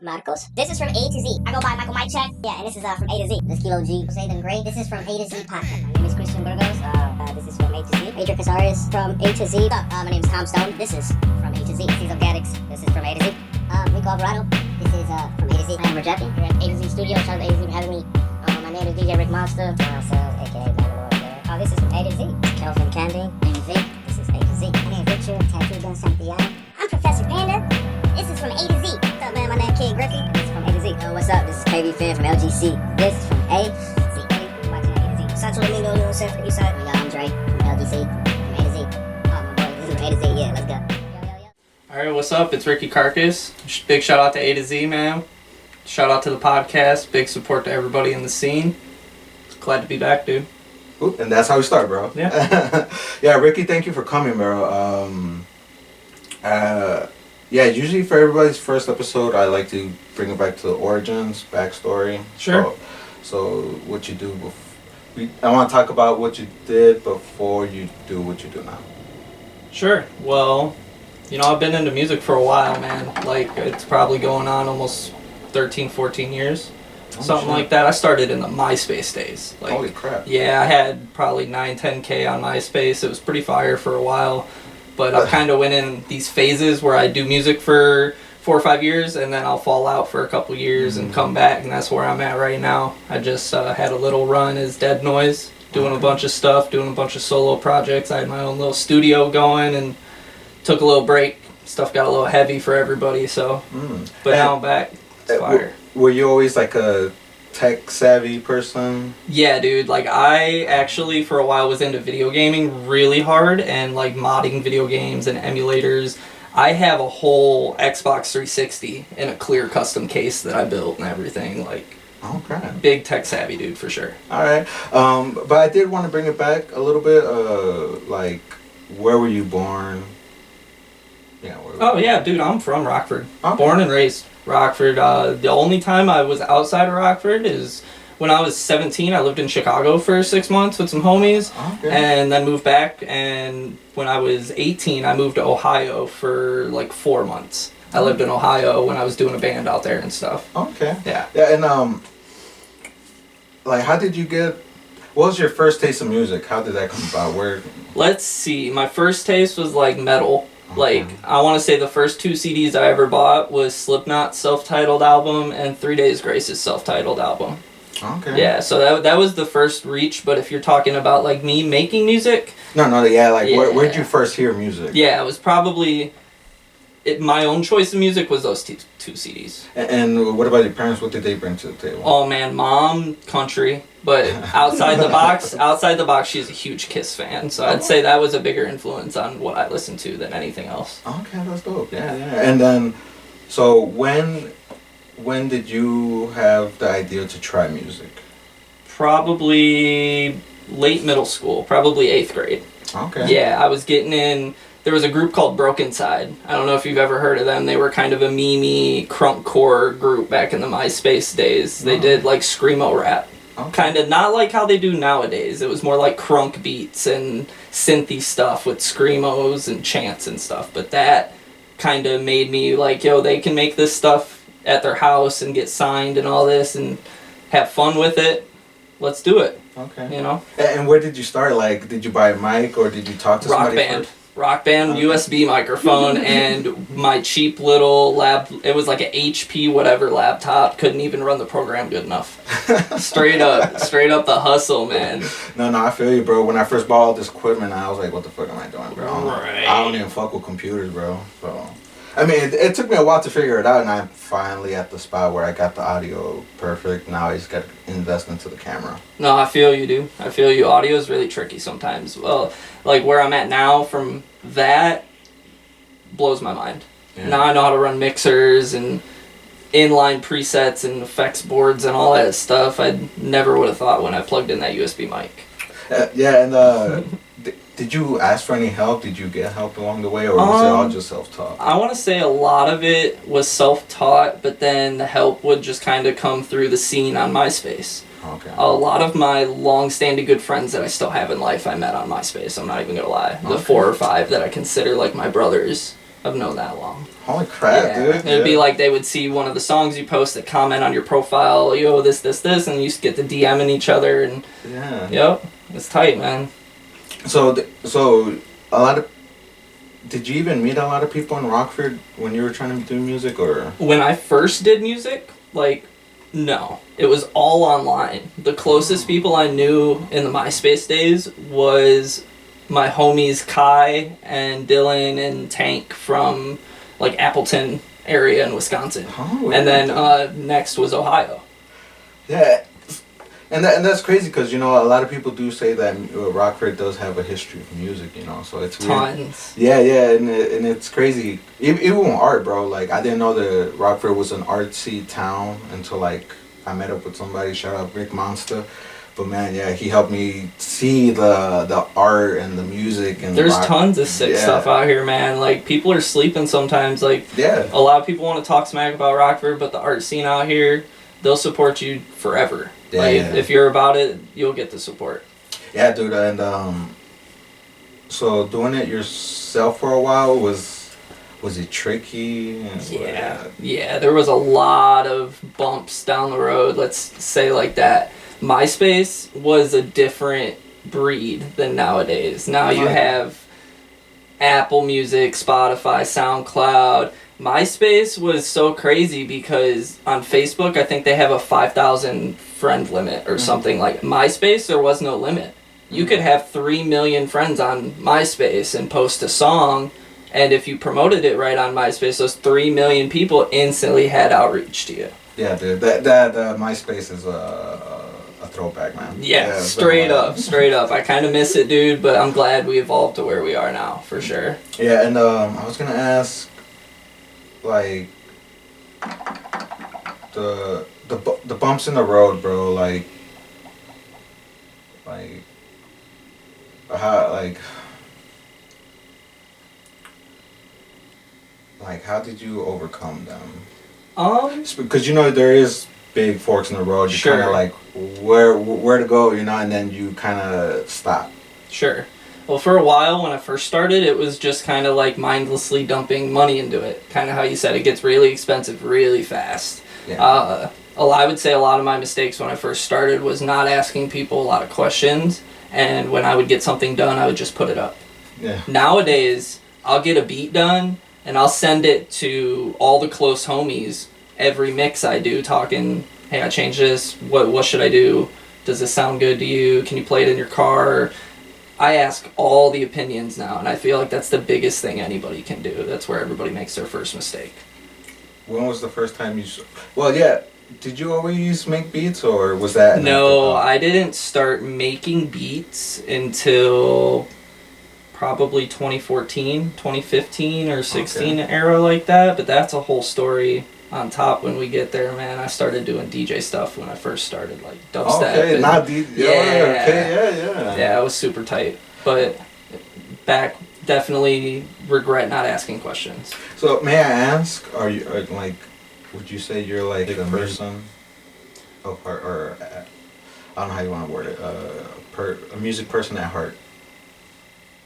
Marcos. This is from A to Z. I go by Michael Mike Check. Yeah, and this is from A to Z. This Kilo G. Say them great. This is from A to Z podcast. My name is Christian Burgos. This is from A to Z. Ricki Carcass from A to Z. My name is Tom Stone. This is from A to Z. This is Organics. This is from A to Z. Rico Alvarado. This is from A to Z. I am Rajapi. We're at A to Z Studios. Shout out to A to Z for having me. My name is DJ Rick Monster. Sales, aka Mandalore. This is from A to Z. Kelvin Candy. My name is Vic. This is A to Z. My name is Richard. Tattoo Gun Santiago. I'm Professor Panda. This is from A to Z. What's up, man? My name is Kid Ricki. This is from A to Z. What's up? This is KB Fan from LGC. This is from A to Z. You're watching A to Z. Santo Domingo, New York, for the East Side. I'm Dre from LGC. From A to Z. Oh, my boy. This is from A to Z. Yeah, let's go. Alright, what's up? It's Ricki Carcass. Big shout out to A to Z, man. Shout out to the podcast. Big support to everybody in the scene. Glad to be back, dude. Ooh, and that's how we start, bro. Yeah. Yeah, Ricki, thank you for coming, bro. Yeah, usually for everybody's first episode, I like to bring it back to the origins, backstory. Sure. So what you do I want to talk about what you did before you do what you do now. Sure. Well, you know, I've been into music for a while, man. Like, it's probably going on almost 13, 14 years. Something like that. I started in the MySpace days. Like, holy crap. Yeah, I had probably 9, 10K on MySpace. It was pretty fire for a while. But I kind of went in these phases where I do music for 4 or 5 years, and then I'll fall out for a couple years and come back, and that's where I'm at right now. I just had a little run as Dead Noise, doing a bunch of stuff, doing a bunch of solo projects. I had my own little studio going and took a little break. Stuff got a little heavy for everybody, so. But now I'm back. It's fire. Were you always like a tech savvy person? Yeah, dude. Like, I actually for a while was into video gaming really hard and like modding video games and emulators. I have a whole Xbox 360 in a clear custom case that I built and everything. Like, okay. Big tech savvy dude for sure. All right. But I did want to bring it back a little bit. Like, where were you born? Yeah. Yeah, dude. I'm from Rockford. Okay. Born and raised Rockford. The only time I was outside of Rockford is when I was 17. I lived in Chicago for 6 months with some homies, and then moved back. And when I was 18, I moved to Ohio for like 4 months. I lived in Ohio when I was doing a band out there and stuff. Okay. Yeah. Yeah, and like, how did you get? What was your first taste of music? How did that come about? Where? Let's see. My first taste was like metal. Like, I want to say the first 2 CDs I ever bought was Slipknot's self-titled album and 3 Days Grace's self-titled album. Okay. Yeah, so that was the first reach, but if you're talking about, like, me making music... Where'd you first hear music? Yeah, it was probably... my own choice of music was those two CDs. And what about your parents? What did they bring to the table? Oh, man, mom, country. But outside the box, she's a huge Kiss fan. So I'd say that was a bigger influence on what I listened to than anything else. Okay, that's dope. Yeah. And then, so when did you have the idea to try music? Probably late middle school, probably 8th grade. Okay. Yeah, I was getting in. There was a group called Broken Side. I don't know if you've ever heard of them. They were kind of a meme-y crunkcore group back in the MySpace days. They did like screamo rap. Okay. Kind of not like how they do nowadays. It was more like crunk beats and synthy stuff with screamos and chants and stuff. But that kind of made me like, yo, they can make this stuff at their house and get signed and all this and have fun with it. Let's do it. Okay. You know? And where did you start? Like, did you buy a mic or did you talk to somebody first? Rock Band USB microphone and my cheap little it was like an HP whatever laptop. Couldn't even run the program good enough. Straight up the hustle, man. No, I feel you, bro. When I first bought all this equipment, I was like, what the fuck am I doing, bro? Right. I don't even fuck with computers, bro. So, I mean, it took me a while to figure it out, and I'm finally at the spot where I got the audio perfect. Now I just got to invest into the camera. No, I feel you, dude. I feel you. Audio is really tricky sometimes. Well, like where I'm at now from that blows my mind. Yeah. Now I know how to run mixers and inline presets and effects boards and all that stuff. I never would have thought when I plugged in that USB mic. Did you ask for any help? Did you get help along the way, or was it all just self-taught? I want to say a lot of it was self-taught, but then the help would just kind of come through the scene on MySpace. Okay. A lot of my long-standing good friends that I still have in life I met on MySpace. I'm not even going to lie. The 4 or 5 that I consider like my brothers, I've known that long. Holy crap, dude. It'd be like they would see one of the songs you post that comment on your profile, yo, this, and you just get to DMing each other, and yep, it's tight, man. So a lot of, did you even meet a lot of people in Rockford when you were trying to do music, or? When I first did music, like, no. It was all online. The closest people I knew in the MySpace days was my homies Kai and Dylan and Tank from, like, Appleton area in Wisconsin. Oh, and then next was Ohio. Yeah. And that's crazy because, you know, a lot of people do say that Rockford does have a history of music, you know, so it's weird. Tons. Yeah, and it's crazy. Even art, bro. Like, I didn't know that Rockford was an artsy town until, like, I met up with somebody. Shout out Rick Monster. But, man, yeah, he helped me see the art and the music. And there's tons of sick stuff out here, man. Like, people are sleeping sometimes. Like, a lot of people want to talk smack about Rockford, but the art scene out here, they'll support you forever. Yeah, like, if you're about it, you'll get the support. Yeah, dude, and so doing it yourself for a while was it tricky? Yeah, there was a lot of bumps down the road, let's say like that. MySpace was a different breed than nowadays. Now you have Apple Music, Spotify, SoundCloud. MySpace was so crazy because on Facebook, I think they have a 5,000 friend limit or something. Like MySpace, there was no limit. You could have 3 million friends on MySpace and post a song, and if you promoted it right on MySpace, those 3 million people instantly had outreach to you. Yeah, dude, that MySpace is a throwback, man. Yeah, straight up. I kind of miss it, dude, but I'm glad we evolved to where we are now, for sure. Yeah, and I was gonna ask, like, the bumps in the road, bro, like how did you overcome them? Because, you know, there is big forks in the road. You kind of like where to go, you know, and then you kind of stop. Sure. Well, for a while when I first started, it was just kind of like mindlessly dumping money into it. Kind of how you said, it gets really expensive really fast. Yeah. I would say a lot of my mistakes when I first started was not asking people a lot of questions, and when I would get something done, I would just put it up. Yeah. Nowadays, I'll get a beat done, and I'll send it to all the close homies every mix I do, talking, hey, I changed this, what should I do? Does this sound good to you? Can you play it in your car? I ask all the opinions now, and I feel like that's the biggest thing anybody can do. That's where everybody makes their first mistake. When was the first time you... Well, yeah, did you always make beats, or was that... No, I didn't start making beats until probably 2014, 2015, or 16 era like that, but that's a whole story on top when we get there, man. I started doing DJ stuff when I first started, like dubstep. Okay, not DJ. Yeah, it was super tight. But back, definitely regret not asking questions. So, may I ask, are you like, would you say you're like a person of heart, or I don't know how you want to word it, a music person at heart?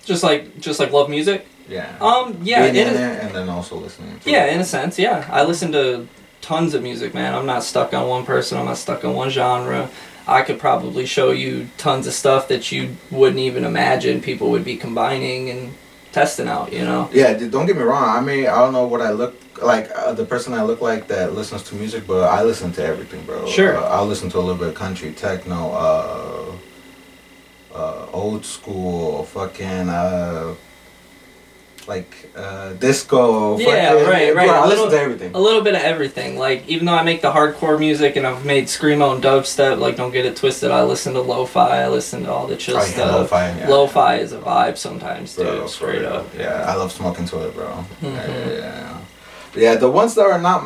Just like love music? Yeah. Yeah. Being in there and then also listening to in a sense, yeah. I listen to tons of music, man. I'm not stuck on one person. I'm not stuck on one genre. I could probably show you tons of stuff that you wouldn't even imagine people would be combining and testing out, you know? Yeah, don't get me wrong. I mean, I don't know what I look like, the person I look like that listens to music, but I listen to everything, bro. Sure. I'll listen to a little bit of country, techno, old school, fucking, disco. Yeah, right. Bro, I listen to everything. A little bit of everything. Like, even though I make the hardcore music and I've made screamo and dubstep, like, don't get it twisted, I listen to lo-fi, I listen to all the chill stuff. Lo-fi is a vibe sometimes, dude, bro, straight up. Yeah, I love smoking to it, bro. Yeah, the ones that are not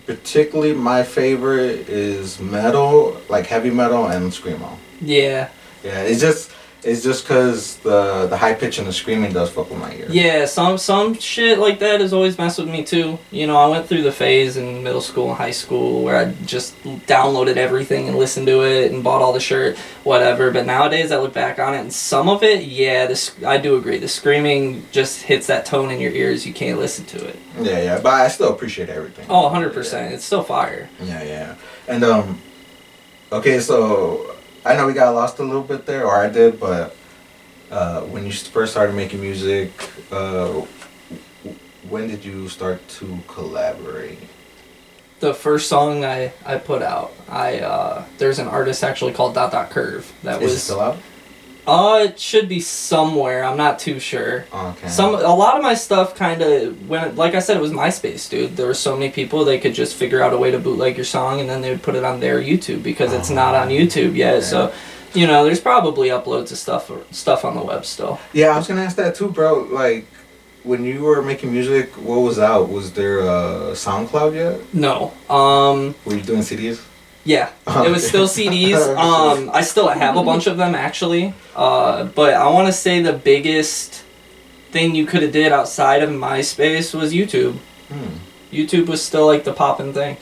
particularly my favorite is metal, like heavy metal and screamo. Yeah. Yeah, it's It's just because the high pitch and the screaming does fuck with my ear. Yeah, some shit like that has always messed with me too. You know, I went through the phase in middle school and high school where I just downloaded everything and listened to it and bought all the shirt, whatever. But nowadays I look back on it and some of it, yeah, I do agree. The screaming just hits that tone in your ears. You can't listen to it. Yeah, but I still appreciate everything. Oh, 100%. It's still fire. Yeah. And okay, so I know we got lost a little bit there, or I did, but when you first started making music, when did you start to collaborate? The first song I put out, there's an artist actually called Curve. That Is was it still out? It should be somewhere. I'm not too sure. Okay. A lot of my stuff kind of like I said, it was MySpace, dude. There were so many people they could just figure out a way to bootleg your song and then they would put it on their YouTube because it's not on YouTube yet. Okay. So, you know, there's probably uploads of stuff on the web still. Yeah, I was gonna ask that too, bro. Like, when you were making music, what was out? Was there SoundCloud yet? No. Were you doing CDs? Yeah, it was still CDs. I still have a bunch of them actually. But I want to say the biggest thing you could have did outside of MySpace was YouTube. YouTube was still like the poppin' thing.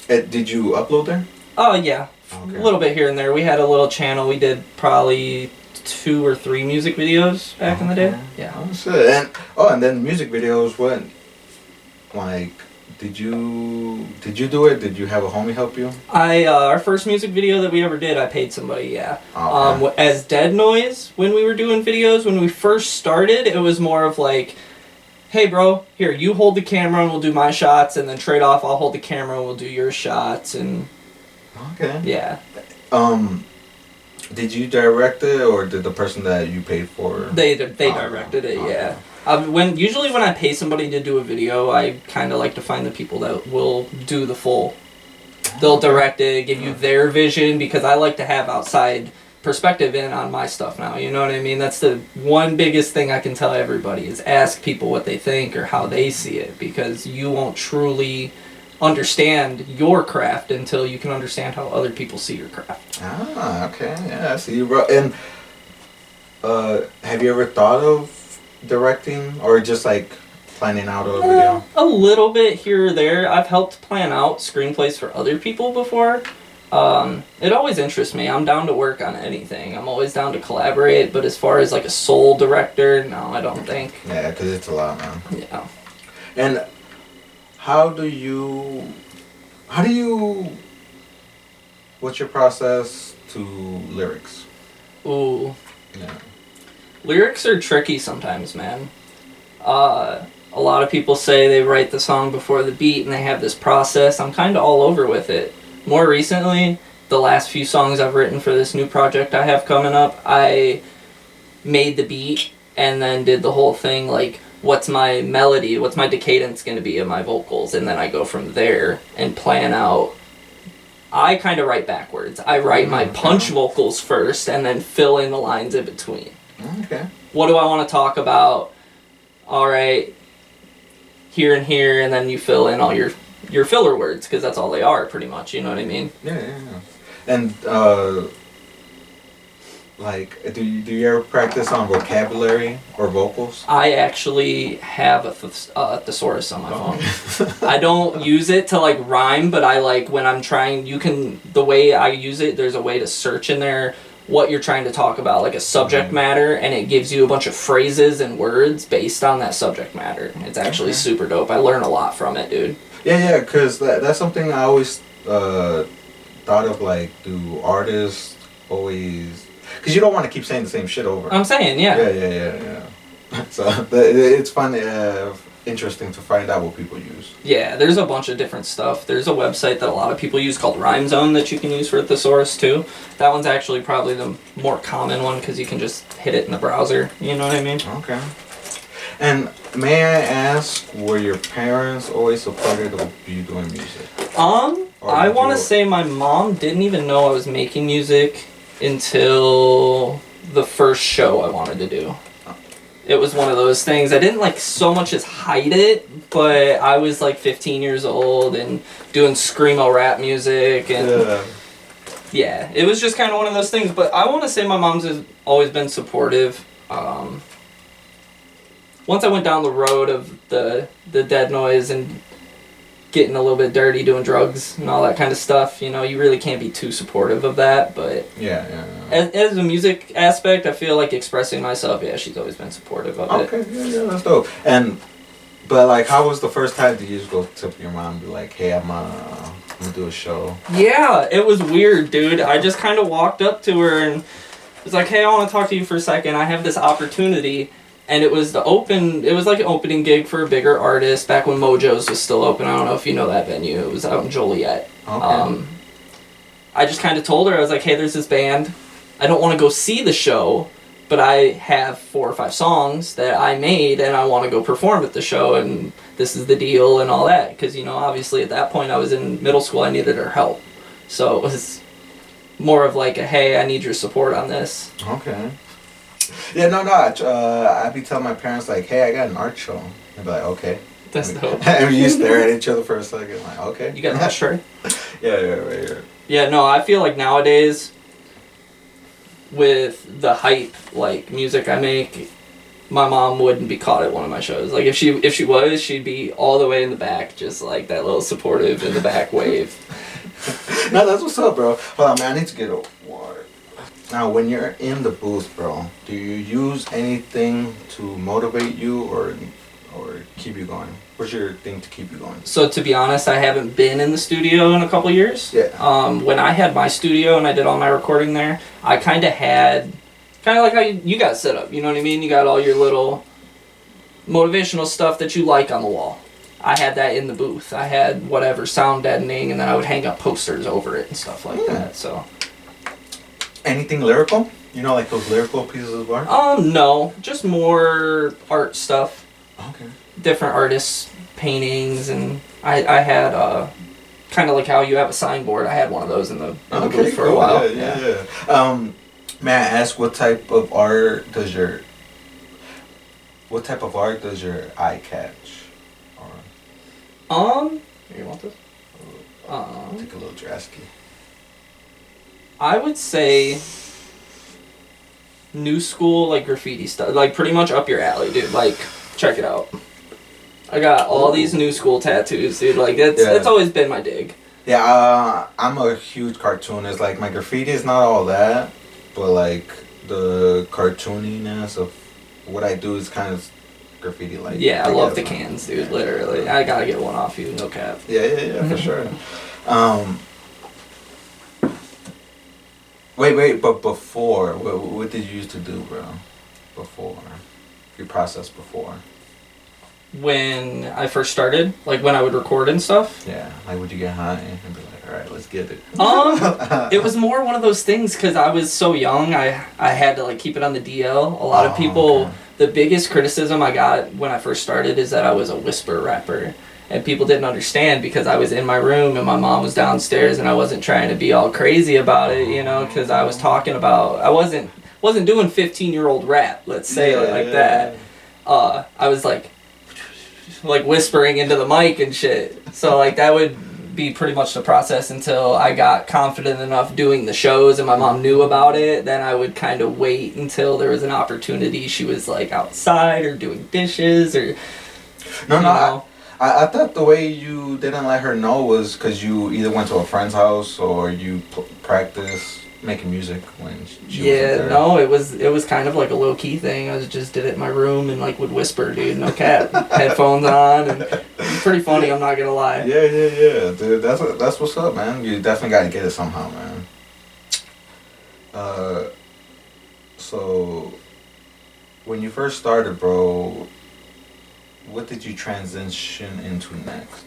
Did you upload there? Oh yeah, okay. A little bit here and there. We had a little channel. We did probably 2 or 3 music videos back in the day. Yeah. Oh shit! And then music videos. What? Like, did you do it? Did you have a homie help you? Our first music video that we ever did, I paid somebody. Yeah. Okay. As Dead Noise, when we were doing videos, when we first started, it was more of like, hey bro, here, you hold the camera and we'll do my shots, and then trade off, I'll hold the camera and we'll do your shots, and okay. Yeah. Did you direct it, or did the person that you paid for? They directed it, yeah. Usually when I pay somebody to do a video, I kind of like to find the people that will do the full. They'll direct it, give you their vision, because I like to have outside perspective in on my stuff now, you know what I mean? That's the one biggest thing I can tell everybody is ask people what they think or how they see it, because you won't truly understand your craft until you can understand how other people see your craft. Okay, yeah, I see you, bro. And have you ever thought of directing or just like planning out a video? A little bit here or there. I've helped plan out screenplays for other people before. It always interests me. I'm down to work on anything. I'm always down to collaborate, but as far as like a sole director, no, I don't think. Yeah, because it's a lot, man. Yeah. And how do you, what's your process to lyrics? Ooh. Yeah. Lyrics are tricky sometimes, man. A lot of people say they write the song before the beat and they have this process. I'm kind of all over with it. More recently, the last few songs I've written for this new project I have coming up, I made the beat and then did the whole thing like, what's my melody, what's my decadence going to be of my vocals, and then I go from there and plan out. I kind of write backwards. I write my punch vocals first and then fill in the lines in between. Okay. What do I want to talk about? All right, here and here, and then you fill in all your filler words, because that's all they are, pretty much. You know what I mean? Yeah. And like, do you ever practice on vocabulary or vocals? I actually have a thesaurus on my phone. I don't use it to like rhyme, but I like when I'm trying. The way I use it, there's a way to search in there what you're trying to talk about, like a subject matter, and it gives you a bunch of phrases and words based on that subject matter. It's actually super dope. I learn a lot from it, dude. Yeah, because that's something I always thought of, like, do artists always... Because you don't want to keep saying the same shit over. I'm saying, yeah. Yeah. So it's fun, interesting to find out what people use. Yeah, there's a bunch of different stuff. There's a website that a lot of people use called Rhyme Zone that you can use for a thesaurus too. That one's actually probably the more common one because you can just hit it in the browser. You know what I mean? Okay. And may I ask, were your parents always supportive of you doing music? I want to say my mom didn't even know I was making music until the first show I wanted to do. It was one of those things. I didn't like so much as hide it, but I was like 15 years old and doing screamo rap music, and Yeah, it was just kind of one of those things. But I want to say my mom's has always been supportive. Once I went down the road of the dead noise and getting a little bit dirty, doing drugs and all that kind of stuff, you know, you really can't be too supportive of that. But yeah. as a music aspect, I feel like expressing myself, yeah, she's always been supportive of it. Okay, yeah, that's dope. But like, how was the first time that you just go to your mom and be like, hey, I'm gonna do a show? Yeah, it was weird, dude. I just kind of walked up to her and was like, hey, I want to talk to you for a second. I have this opportunity. And it was like an opening gig for a bigger artist back when Mojo's was still open. I don't know if you know that venue. It was out in Joliet. Okay. I just kind of told her, I was like, hey, there's this band. I don't want to go see the show, but I have 4 or 5 songs that I made and I want to go perform at the show, and this is the deal and all that. Because, you know, obviously at that point I was in middle school, I needed her help. So it was more of like a, hey, I need your support on this. Okay. Yeah, no. I'd be telling my parents like, hey, I got an art show. They'd be like, okay. That's dope. And we just stare at each other for a second, like, okay. You got an ashtray? Yeah. Yeah, no, I feel like nowadays, with the hype, like, music I make, my mom wouldn't be caught at one of my shows. Like, if she was, she'd be all the way in the back, just like that little supportive in the back wave. No, that's what's up, bro. Hold on, man, I need to get a water. Now, when you're in the booth, bro, do you use anything to motivate you or keep you going? What's your thing to keep you going? So, to be honest, I haven't been in the studio in a couple years. Yeah. When I had my studio and I did all my recording there, I kind of like how you got set up, you know what I mean? You got all your little motivational stuff that you like on the wall. I had that in the booth. I had whatever, sound deadening, and then I would hang up posters over it and stuff like that, so... Anything lyrical? You know, like those lyrical pieces of art? No. Just more art stuff. Okay. Different artists' paintings, and I had, kind of like how you have a signboard, I had one of those in the booth for a while. Yeah. May I ask what type of art does your eye catch? Or You want this? take a little drasky. I would say new school, like, graffiti stuff. Like, pretty much up your alley, dude. Like, check it out. I got all these new school tattoos, dude. Like, it's always been my dig. Yeah, I'm a huge cartoonist. Like, my graffiti is not all that, but, like, the cartooniness of what I do is kind of graffiti-like. Yeah, I love the cans, dude, literally. I gotta get one off you, no cap. Yeah, for sure. Wait, but before, what did you used to do, bro? Before? Your process before? When I first started, like when I would record and stuff. Yeah, like would you get high and be like, alright, let's get it? It was more one of those things because I was so young, I had to like keep it on the DL. A lot of people, the biggest criticism I got when I first started is that I was a whisper rapper. And people didn't understand because I was in my room and my mom was downstairs and I wasn't trying to be all crazy about it, you know, because I was talking about, I wasn't doing 15-year-old rap, let's say it like that. I was like whispering into the mic and shit. So like that would be pretty much the process until I got confident enough doing the shows and my mom knew about it. Then I would kind of wait until there was an opportunity. She was like outside or doing dishes or, No. I thought the way you didn't let her know was because you either went to a friend's house or you practiced making music when she was there. No, it was kind of like a low key thing. I just did it in my room and like would whisper, dude, no cap, headphones on, and it's pretty funny. I'm not gonna lie. Yeah, dude. That's what's up, man. You definitely got to get it somehow, man. So when you first started, bro, what did you transition into next?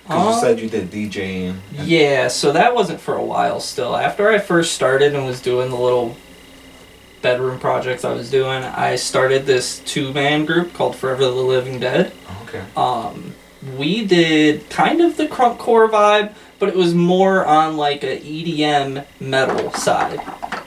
Because you said you did DJing. Yeah, so that wasn't for a while still. After I first started and was doing the little bedroom projects I was doing, I started this 2-man group called Forever the Living Dead. Okay. We did kind of the crunkcore vibe, but it was more on like a EDM metal side.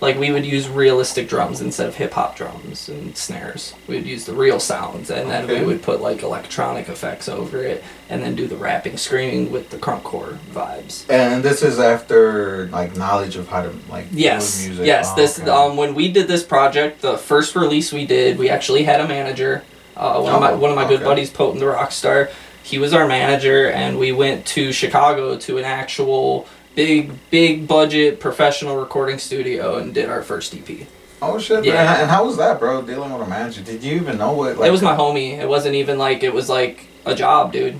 Like we would use realistic drums instead of hip hop drums and snares. We would use the real sounds, and then we would put like electronic effects over it, and then do the rapping, screaming with the crunkcore vibes. And this is after like knowledge of how to like do music. Yes. This when we did this project, the first release we did, we actually had a manager. One of my good buddies, Potent the Rockstar, he was our manager, and we went to Chicago to an actual big budget professional recording studio and did our first EP. Oh shit! Yeah. And how was that, bro? Dealing with a manager? Did you even know what? Like, it was my homie. It wasn't even like it was like a job, dude.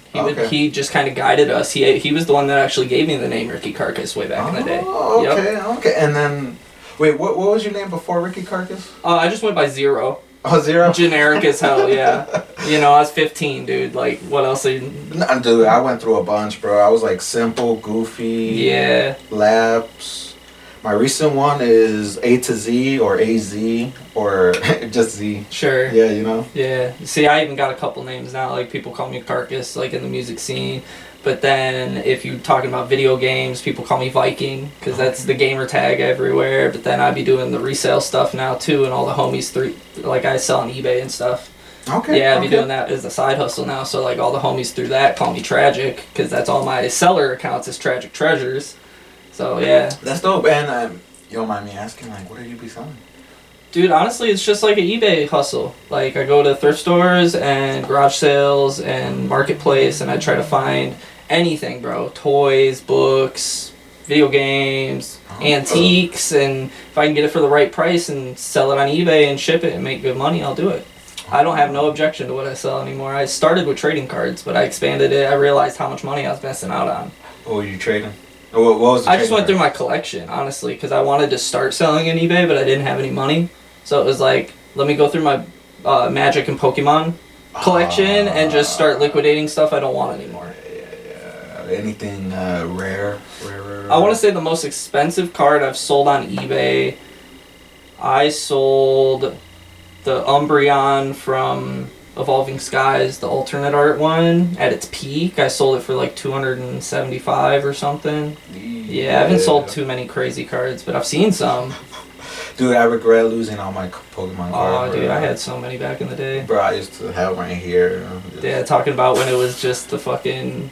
He just kind of guided us. He was the one that actually gave me the name Ricki Carcass way back in the day. Oh, okay. And then, wait, what was your name before Ricki Carcass? I just went by Zero. Oh, Zero? Generic as hell, yeah. You know, I was 15, dude. Like, what else are you... Nah, dude, I went through a bunch, bro. I was like Simple, Goofy, Laps. My recent one is A to Z or AZ or just Z. Sure. Yeah, you know? Yeah. See, I even got a couple names now. Like, people call me Carcass, like, in the music scene. But then, if you're talking about video games, people call me Viking, because that's the gamer tag everywhere. But then I'd be doing the resale stuff now, too, and all the homies, like, I sell on eBay and stuff. Okay. Yeah, I'd be doing that as a side hustle now. So, like, all the homies through that call me Tragic, because that's all my seller accounts is Tragic Treasures. So, yeah. That's dope. And you don't mind me asking, like, what do you be selling? Dude, honestly, it's just like an eBay hustle. Like, I go to thrift stores and garage sales and marketplace, and I try to find anything, bro. Toys, books, video games, antiques, and if I can get it for the right price and sell it on eBay and ship it and make good money, I'll do it. I don't have no objection to what I sell anymore. I started with trading cards, but I expanded it. I realized how much money I was missing out on. What were you trading? What was the I just went through my collection, honestly, because I wanted to start selling on eBay, but I didn't have any money. So it was like, let me go through my Magic and Pokemon collection and just start liquidating stuff I don't want anymore. Anything rare? I want to say the most expensive card I've sold on eBay, I sold the Umbreon from Evolving Skies, the alternate art one, at its peak. I sold it for like $275 or something. Yeah, I haven't sold too many crazy cards, but I've seen some. Dude, I regret losing all my Pokemon cards. Oh, dude, I had so many back in the day. Bro, I used to have right here. Yeah, talking about when it was just the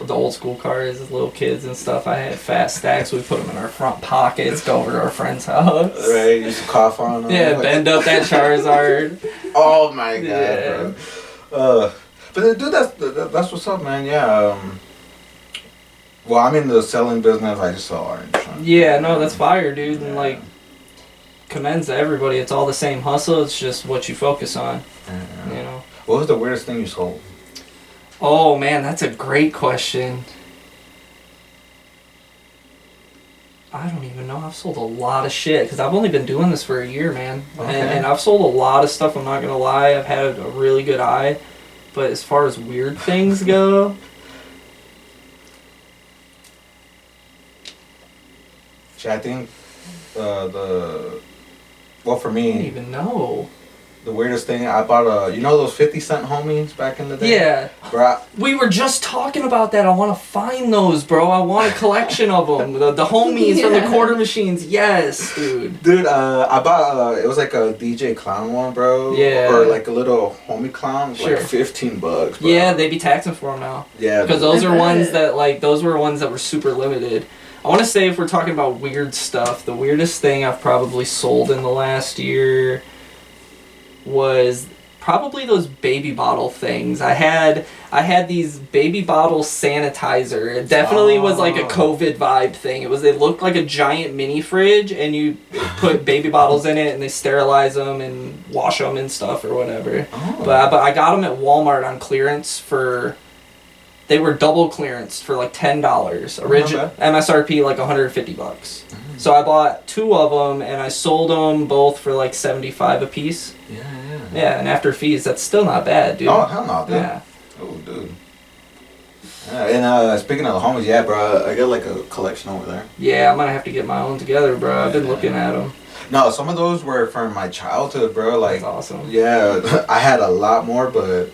old school cards as little kids and stuff. I had fat stacks. We put them in our front pockets, go over to our friend's house. Right, used to cough on them. Yeah, bend up that Charizard. Oh my god, bro. But dude, that's what's up, man. Yeah. Well, I'm in the selling business. I just sell orange. Yeah, no, that's fire, dude. And like, commends to everybody. It's all the same hustle. It's just what you focus on. You know. What was the weirdest thing you sold? Oh man, that's a great question. I don't even know. I've sold a lot of shit because I've only been doing this for a year, man. Okay. And I've sold a lot of stuff. I'm not gonna lie. I've had a really good eye, but as far as weird things go, I think well for me, I don't even know. The weirdest thing, I bought those 50-cent homies back in the day? Yeah. Bro, we were just talking about that. I want to find those, bro. I want a collection of them. The homies from the quarter machines. Yes, dude. Dude, I bought, it was like a DJ Clown one, bro. Yeah. Or like a little homie clown. Sure. Like $15, bro. Yeah, they be taxing for them now. Yeah. Because those are ones that, like, those were ones that were super limited. I want to say if we're talking about weird stuff, the weirdest thing I've probably sold in the last year was probably those baby bottle things. I had these baby bottle sanitizer. It definitely was like a COVID vibe thing. They looked like a giant mini fridge, and you put baby bottles in it, and they sterilize them and wash them and stuff or whatever. Oh. But I got them at Walmart on clearance for. They were double clearance for like $10. Original MSRP like $150. So I bought 2 of them and I sold them both for like $75 a piece. Yeah, and after fees, that's still not bad, dude. Oh, hell no, dude. Yeah. Oh, dude. Yeah, and speaking of the homies, yeah, bro, I got like a collection over there. Yeah, I'm gonna have to get my own together, bro. I've been looking at them. No, some of those were from my childhood, bro. Like, that's awesome. Yeah, I had a lot more, but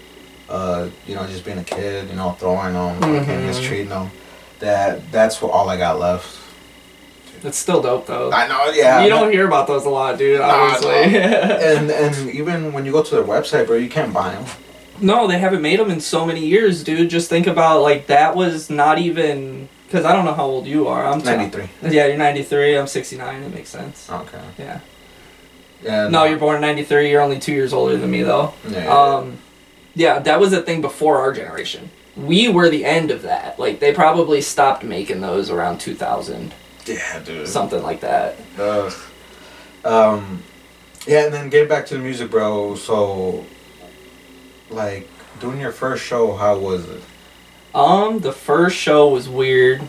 just being a kid, throwing them, mistreating them. That's all I got left. It's still dope though. I know, yeah. You don't hear about those a lot, dude. Honestly. And even when you go to their website, bro, you can't buy them. No, they haven't made them in so many years, dude. Just think about like that was not even because I don't know how old you are. I'm 93. Yeah, you're 93. I'm 69. It makes sense. Okay. Yeah. Yeah. No, you're born in 93. You're only 2 years older than me though. Yeah. Yeah, that was a thing before our generation. We were the end of that. Like they probably stopped making those around 2000. Yeah, dude. Something like that. Yeah, and then getting back to the music, bro. So, like, doing your first show, how was it? The first show was weird. It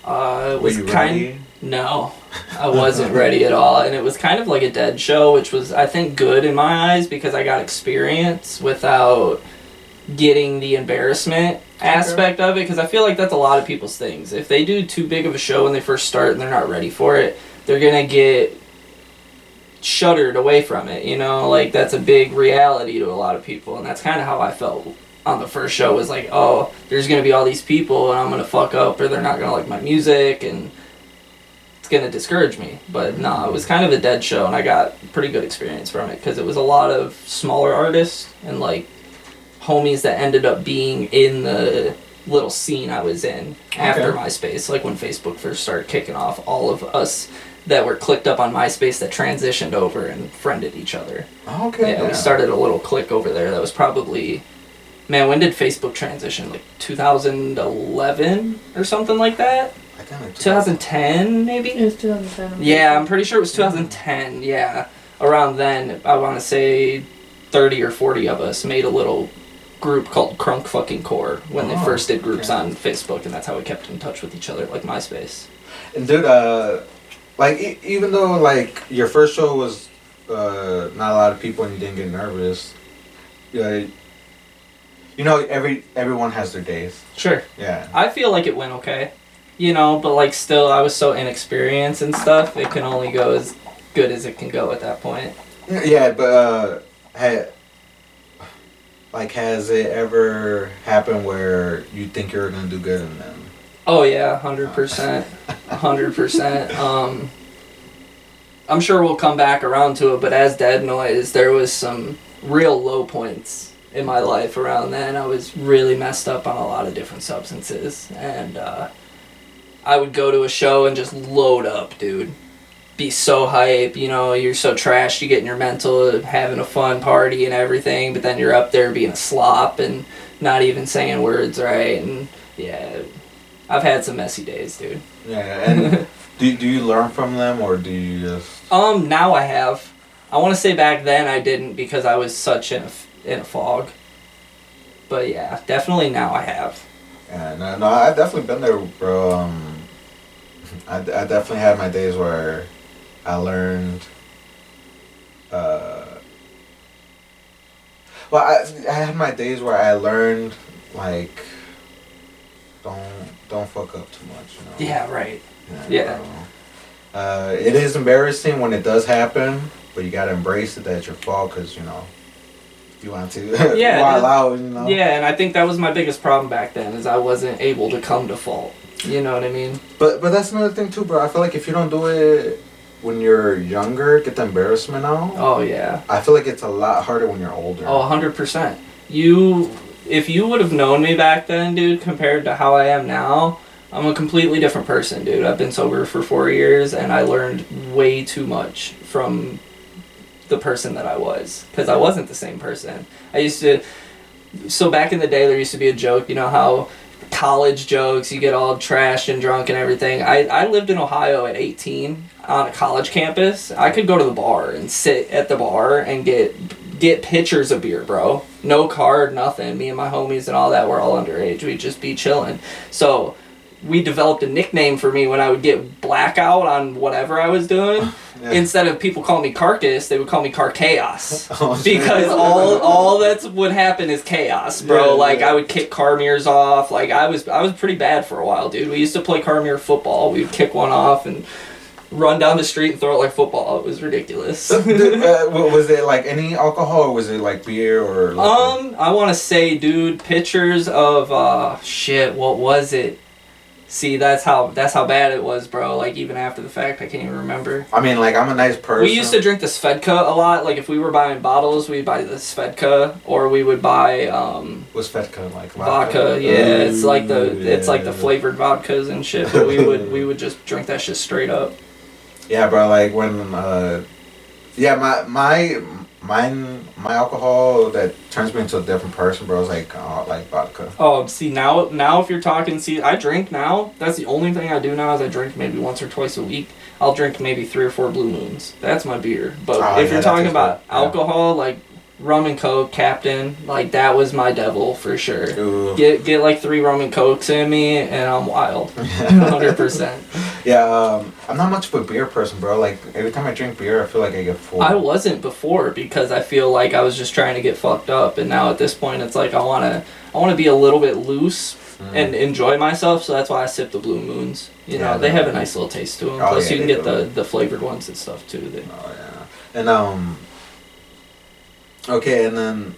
was Were you kind. ready? No, I wasn't ready at all, and it was kind of like a dead show, which was I think good in my eyes because I got experience without getting the embarrassment aspect of it. Because I feel like that's a lot of people's things. If they do too big of a show when they first start and they're not ready for it, they're gonna get shuttered away from it. You know, like that's a big reality to a lot of people, and that's kind of how I felt on the first show. Was like, oh, there's gonna be all these people, and I'm gonna fuck up, or they're not gonna like my music, and it's gonna discourage me. But no, it was kind of a dead show, and I got pretty good experience from it because it was a lot of smaller artists and like homies that ended up being in the little scene I was in after MySpace, like when Facebook first started kicking off. All of us that were clicked up on MySpace that transitioned over and friended each other. Okay. Yeah, we started a little clique over there. That was probably, man, when did Facebook transition? Like 2011 or something like that? 2010 maybe? It was 2010. Yeah, I'm pretty sure it was 2010. Yeah, around then, I want to say 30 or 40 of us made a little group called Crunk Fucking Core when they first did groups on Facebook, and that's how we kept in touch with each other, like MySpace. And dude, like even though like your first show was not a lot of people and you didn't get nervous, you know everyone has their days. Sure. Yeah. I feel like it went okay, you know, but like still I was so inexperienced and stuff. It can only go as good as it can go at that point. Yeah, but has it ever happened where you think you're gonna do good and then? Oh yeah, 100%, 100%. I'm sure we'll come back around to it, but as Dead Noise, there was some real low points in my life around then. I was really messed up on a lot of different substances, and I would go to a show and just load up, dude. Be so hype, you know, you're so trashed, you get in your mental, having a fun party and everything, but then you're up there being a slop and not even saying words right, and yeah, I've had some messy days, dude. Yeah, and do you learn from them, or do you just... Now I have. I want to say back then I didn't because I was such in a fog. But yeah, definitely now I have. Yeah, no, I've definitely been there, bro. I definitely had my days where I learned. Well, I had my days where I learned like don't fuck up too much, you know. Yeah, right. Yeah. It is embarrassing when it does happen, but you gotta embrace it that it's your fault, because you know you want to Yeah, wild out, you know. Yeah, and I think that was my biggest problem back then, is I wasn't able to come to fault. You know what I mean? But that's another thing too, bro. I feel like if you don't do it when you're younger, get the embarrassment out. Oh yeah. I feel like it's a lot harder when you're older. Oh, 100%. If you would have known me back then, dude, compared to how I am now, I'm a completely different person, dude. I've been sober for 4 years, and I learned way too much from the person that I was, because I wasn't the same person. So back in the day, there used to be a joke, you know how college jokes, you get all trashed and drunk and everything. I lived in Ohio at 18 on a college campus. I could go to the bar and sit at the bar and get pitchers of beer, bro. No card, nothing. Me and my homies and all that were all underage. We'd just be chilling. So we developed a nickname for me when I would get blackout on whatever I was doing. Yeah. Instead of people calling me Carcass, they would call me Carchaos. Because all that would happen is chaos, bro. Yeah, like, I would kick car mirrors off. Like, I was pretty bad for a while, dude. We used to play car mirror football. We'd kick one off and run down the street and throw it like football. It was ridiculous. Was it like any alcohol, or was it like beer or liquor? I want to say, dude, pictures of what was it? See, that's how bad it was, bro. Like, even after the fact, I can't even remember. I mean, like, I'm a nice person. We used to drink the Svedka a lot. Like, if we were buying bottles, we'd buy the Svedka, or we would buy What's Svedka like? vodka. Yeah, it's like the flavored vodkas and shit. But we would just drink that shit straight up. Yeah, bro. Like when my alcohol that turns me into a different person, bro, is like vodka. Oh, see, now if you're talking, I drink now. That's the only thing I do now is I drink maybe once or twice a week. I'll drink maybe 3 or 4 Blue Moons. That's my beer. But if you're talking about alcohol, like rum and coke, Captain, like that was my devil for sure. Ooh. Get like 3 rum and cokes in me, and I'm wild, 100%. Yeah, I'm not much of a beer person, bro. Like every time I drink beer, I feel like I get full. I wasn't before because I feel like I was just trying to get fucked up, and now at this point, it's like I wanna be a little bit loose and enjoy myself. So that's why I sip the Blue Moons. You know, they have a nice little taste to them. Plus, you can get the flavored ones and stuff too. Oh yeah, and okay, and then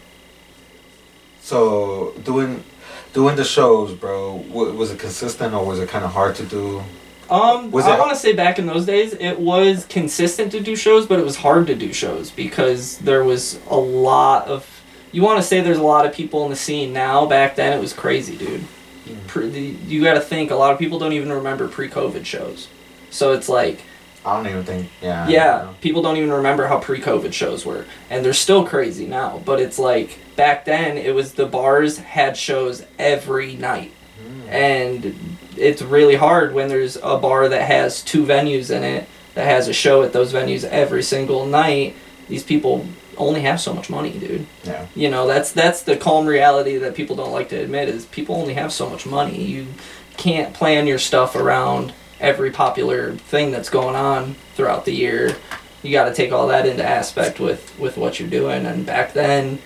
so doing the shows, bro. Was it consistent or was it kind of hard to do? I want to say back in those days, it was consistent to do shows, but it was hard to do shows because there was a lot of. You want to say there's a lot of people in the scene now. Back then, it was crazy, dude. You got to think a lot of people don't even remember pre-COVID shows, so it's like. I don't even think, yeah. Yeah, people don't even remember how pre-COVID shows were. And they're still crazy now. But it's like, back then, it was the bars had shows every night. And it's really hard when there's a bar that has 2 venues in it, that has a show at those venues every single night. These people only have so much money, dude. Yeah. You know, that's the calm reality that people don't like to admit is people only have so much money. You can't plan your stuff around every popular thing that's going on throughout the year. You got to take all that into aspect with what you're doing. And back then,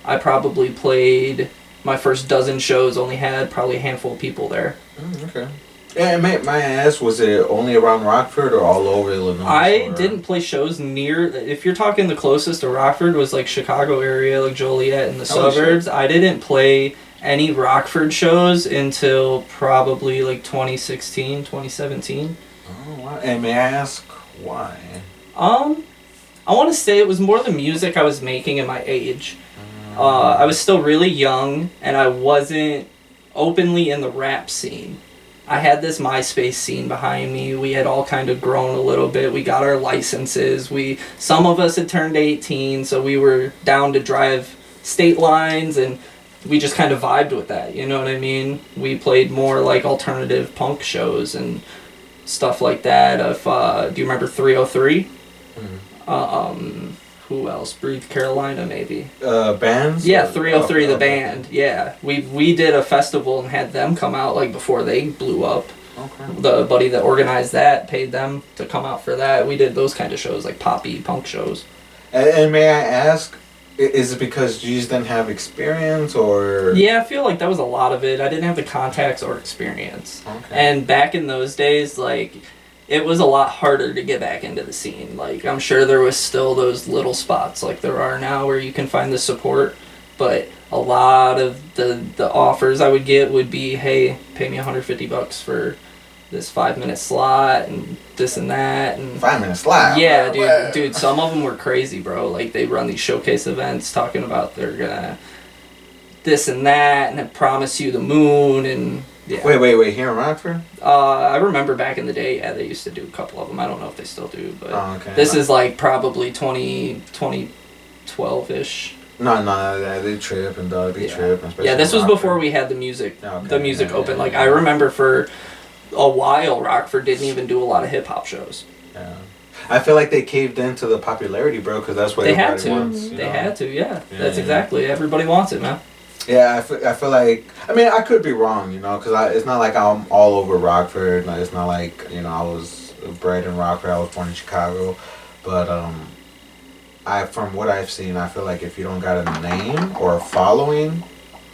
I probably played my first dozen shows, only had probably a handful of people there. Okay. Yeah, and may I ask, was it only around Rockford or all over Illinois? I didn't play shows near. If you're talking the closest to Rockford was like Chicago area, like Joliet and the suburbs. Shit. I didn't play any Rockford shows until probably like 2016, 2017. Oh, wow. And may I ask why? I want to say it was more the music I was making at my age. I was still really young, and I wasn't openly in the rap scene. I had this MySpace scene behind me. We had all kind of grown a little bit. We got our licenses. Some of us had turned 18, so we were down to drive state lines, and we just kind of vibed with that, you know what I mean? We played more like alternative punk shows and stuff like that. Do you remember 303? Who else? Breathe Carolina, maybe. Bands? Yeah, 303 the band. Yeah, we did a festival and had them come out like before they blew up. Okay. The buddy that organized that paid them to come out for that. We did those kind of shows, like poppy punk shows. And may I ask, is it because you just didn't have experience, or? Yeah, I feel like that was a lot of it. I didn't have the contacts or experience. Okay. And back in those days, like, it was a lot harder to get back into the scene. Like, I'm sure there was still those little spots like there are now where you can find the support, but a lot of the offers I would get would be, hey, pay me $150 for this 5-minute slot and this and that. And 5-minute slot? Yeah, dude, some of them were crazy, bro. Like, they run these showcase events talking about they're gonna this and that and promise you the moon and yeah. Wait, here in Rockford? I remember back in the day, yeah, they used to do a couple of them. I don't know if they still do, but this is like probably 2012-ish. No, they trip and they trip. Yeah, this was before we had the music open. Like, I remember for a while, Rockford didn't even do a lot of hip-hop shows. Yeah. I feel like they caved into the popularity, bro, because that's what everybody wants. They had to, yeah. That's exactly. Everybody wants it, man. Yeah, I feel like, I mean, I could be wrong, you know, because it's not like I'm all over Rockford. Like, it's not like, you know, I was bred in Rockford, I was born in Chicago. But from what I've seen, I feel like if you don't got a name or a following,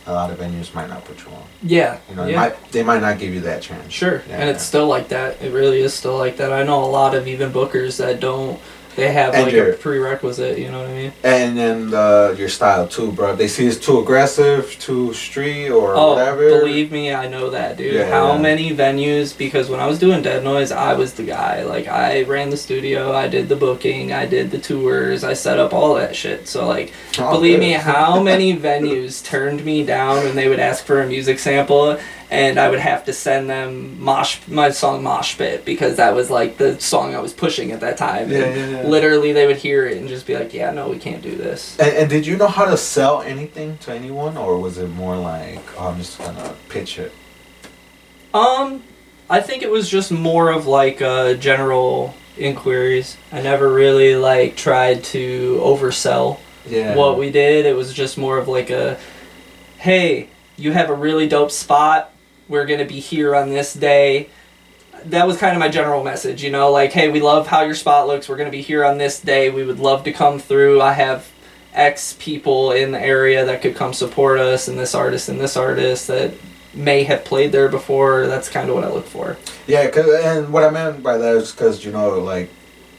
a lot of venues might not put you on. Yeah. You know, they might not give you that chance. Sure, and it's still like that. It really is still like that. I know a lot of even bookers that don't they have And like your- a prerequisite, you know what I mean? And then your style too, bro. If they see it's too aggressive, too street, or Oh, whatever. believe me, I know that, dude. Yeah, How yeah. many venues? Because when I was doing Dead Noise, I was the guy. Like, I ran the studio, I did the booking, I did the tours, I set up all that shit. So, like, Oh, believe me, good. how many venues turned me down when they would ask for a music sample, and I would have to send them my song Mosh Pit, because that was, like, the song I was pushing at that time. Yeah, And yeah, yeah. literally, they would hear it and just be like, yeah, no, we can't do this. And did you know how to sell anything to anyone, or was it more like, oh, I'm just gonna pitch it? I think it was just more of like general inquiries. I never really like tried to oversell Yeah. what we did. It was just more of like a, hey, you have a really dope spot. We're gonna be here on this day. That was kind of my general message, you know, like, hey, we love how your spot looks. We're gonna be here on this day. We would love to come through. I have X people in the area that could come support us, and this artist that may have played there before. That's kind of what I look for. Yeah, and what I meant by that is because, you know, like,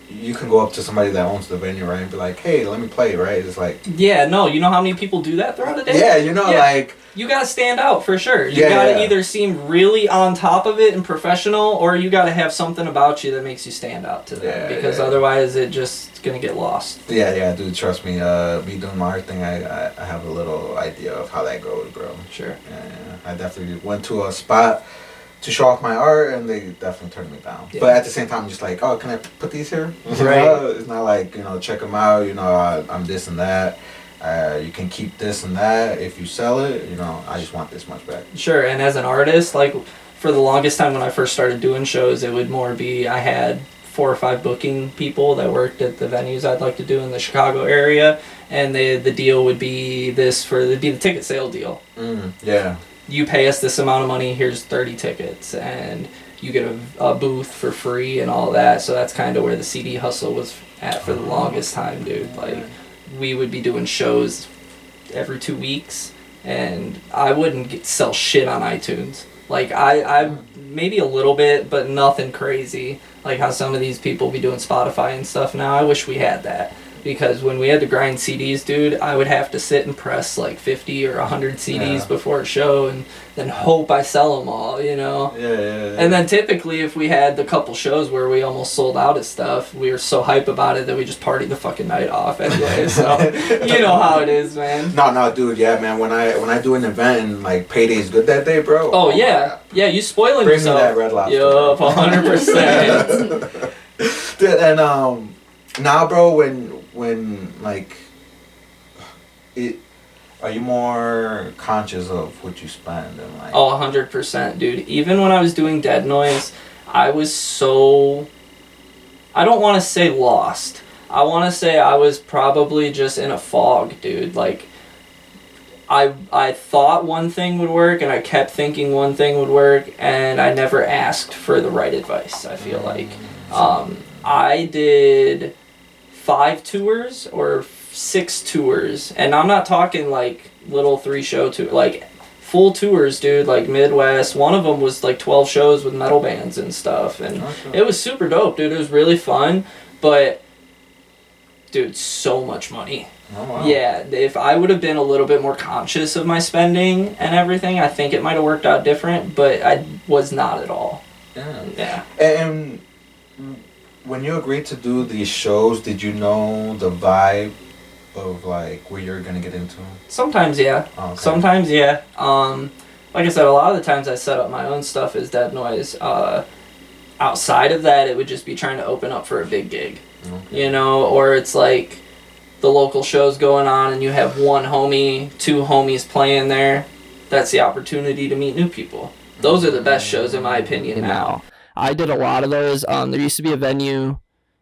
you can go up to somebody that owns the venue, right, and be like, hey, let me play, right? It's like, Yeah, no, you know how many people do that throughout a day? yeah, you know, Yeah. like, You gotta stand out for sure. You Yeah, gotta yeah. either seem really on top of it and professional, or you gotta have something about you that makes you stand out to them. Yeah, because yeah. otherwise it just gonna get lost. yeah, dude, trust me, me doing my art thing, I have a little idea of how that goes, bro. Sure. Yeah, I definitely went to a spot to show off my art, and they definitely turned me down. Yeah. But at the same time, I'm just like, oh, can I put these here? You Right. know, it's not like, you know, check them out, you know, I'm this and that. You can keep this and that. If you sell it, you know, I just want this much back. Sure, and as an artist, like, for the longest time when I first started doing shows, it would more be, I had 4 or 5 booking people that worked at the venues I'd like to do in the Chicago area, and the deal would be it'd be the ticket sale deal. Yeah. You pay us this amount of money, here's 30 tickets, and you get a booth for free and all that. So that's kind of where the CD hustle was at for the longest time, dude. Like, we would be doing shows every 2 weeks, and I wouldn't sell shit on iTunes. Like, I maybe a little bit, but nothing crazy. Like how some of these people be doing Spotify and stuff now. I wish we had that. Because when we had to grind CDs, dude, I would have to sit and press like 50 or 100 CDs before a show, and then hope I sell them all, you know? Yeah. And then typically if we had the couple shows where we almost sold out of stuff, we were so hype about it that we just partied the fucking night off anyway. So, you know how it is, man. No, dude, yeah, man. When I do an event and like payday's good that day, bro. Oh, my yeah. God. Yeah, you spoiling Bring me yourself. that Red Lobster. Yup, 100%. Dude, and now, bro, when like it, are you more conscious of what you spend and like? Oh, 100%, dude. Even when I was doing Dead Noise, I was so, I don't want to say lost. I want to say I was probably just in a fog, dude. Like, I thought one thing would work, and I kept thinking one thing would work, and I never asked for the right advice, I feel like. I did 5 tours or 6 tours, and I'm not talking like little 3-show tour, like full tours, dude, like Midwest. One of them was like 12 shows with metal bands and stuff, and it was super dope, dude. It was really fun, but dude, so much money. Oh, wow. Yeah, if I would have been a little bit more conscious of my spending and everything, I think it might have worked out different, but I was not at all. Yeah. And when you agreed to do these shows, did you know the vibe of like where you're gonna get into? Sometimes, yeah. Oh, okay. Sometimes, yeah. Like I said, a lot of the times I set up my own stuff as Dead Noise. Outside of that, it would just be trying to open up for a big gig. Okay. You know, or it's like the local show's going on and you have 1 homie, 2 homies playing there. That's the opportunity to meet new people. Those are the best shows in my opinion now. I did a lot of those. There used to be a venue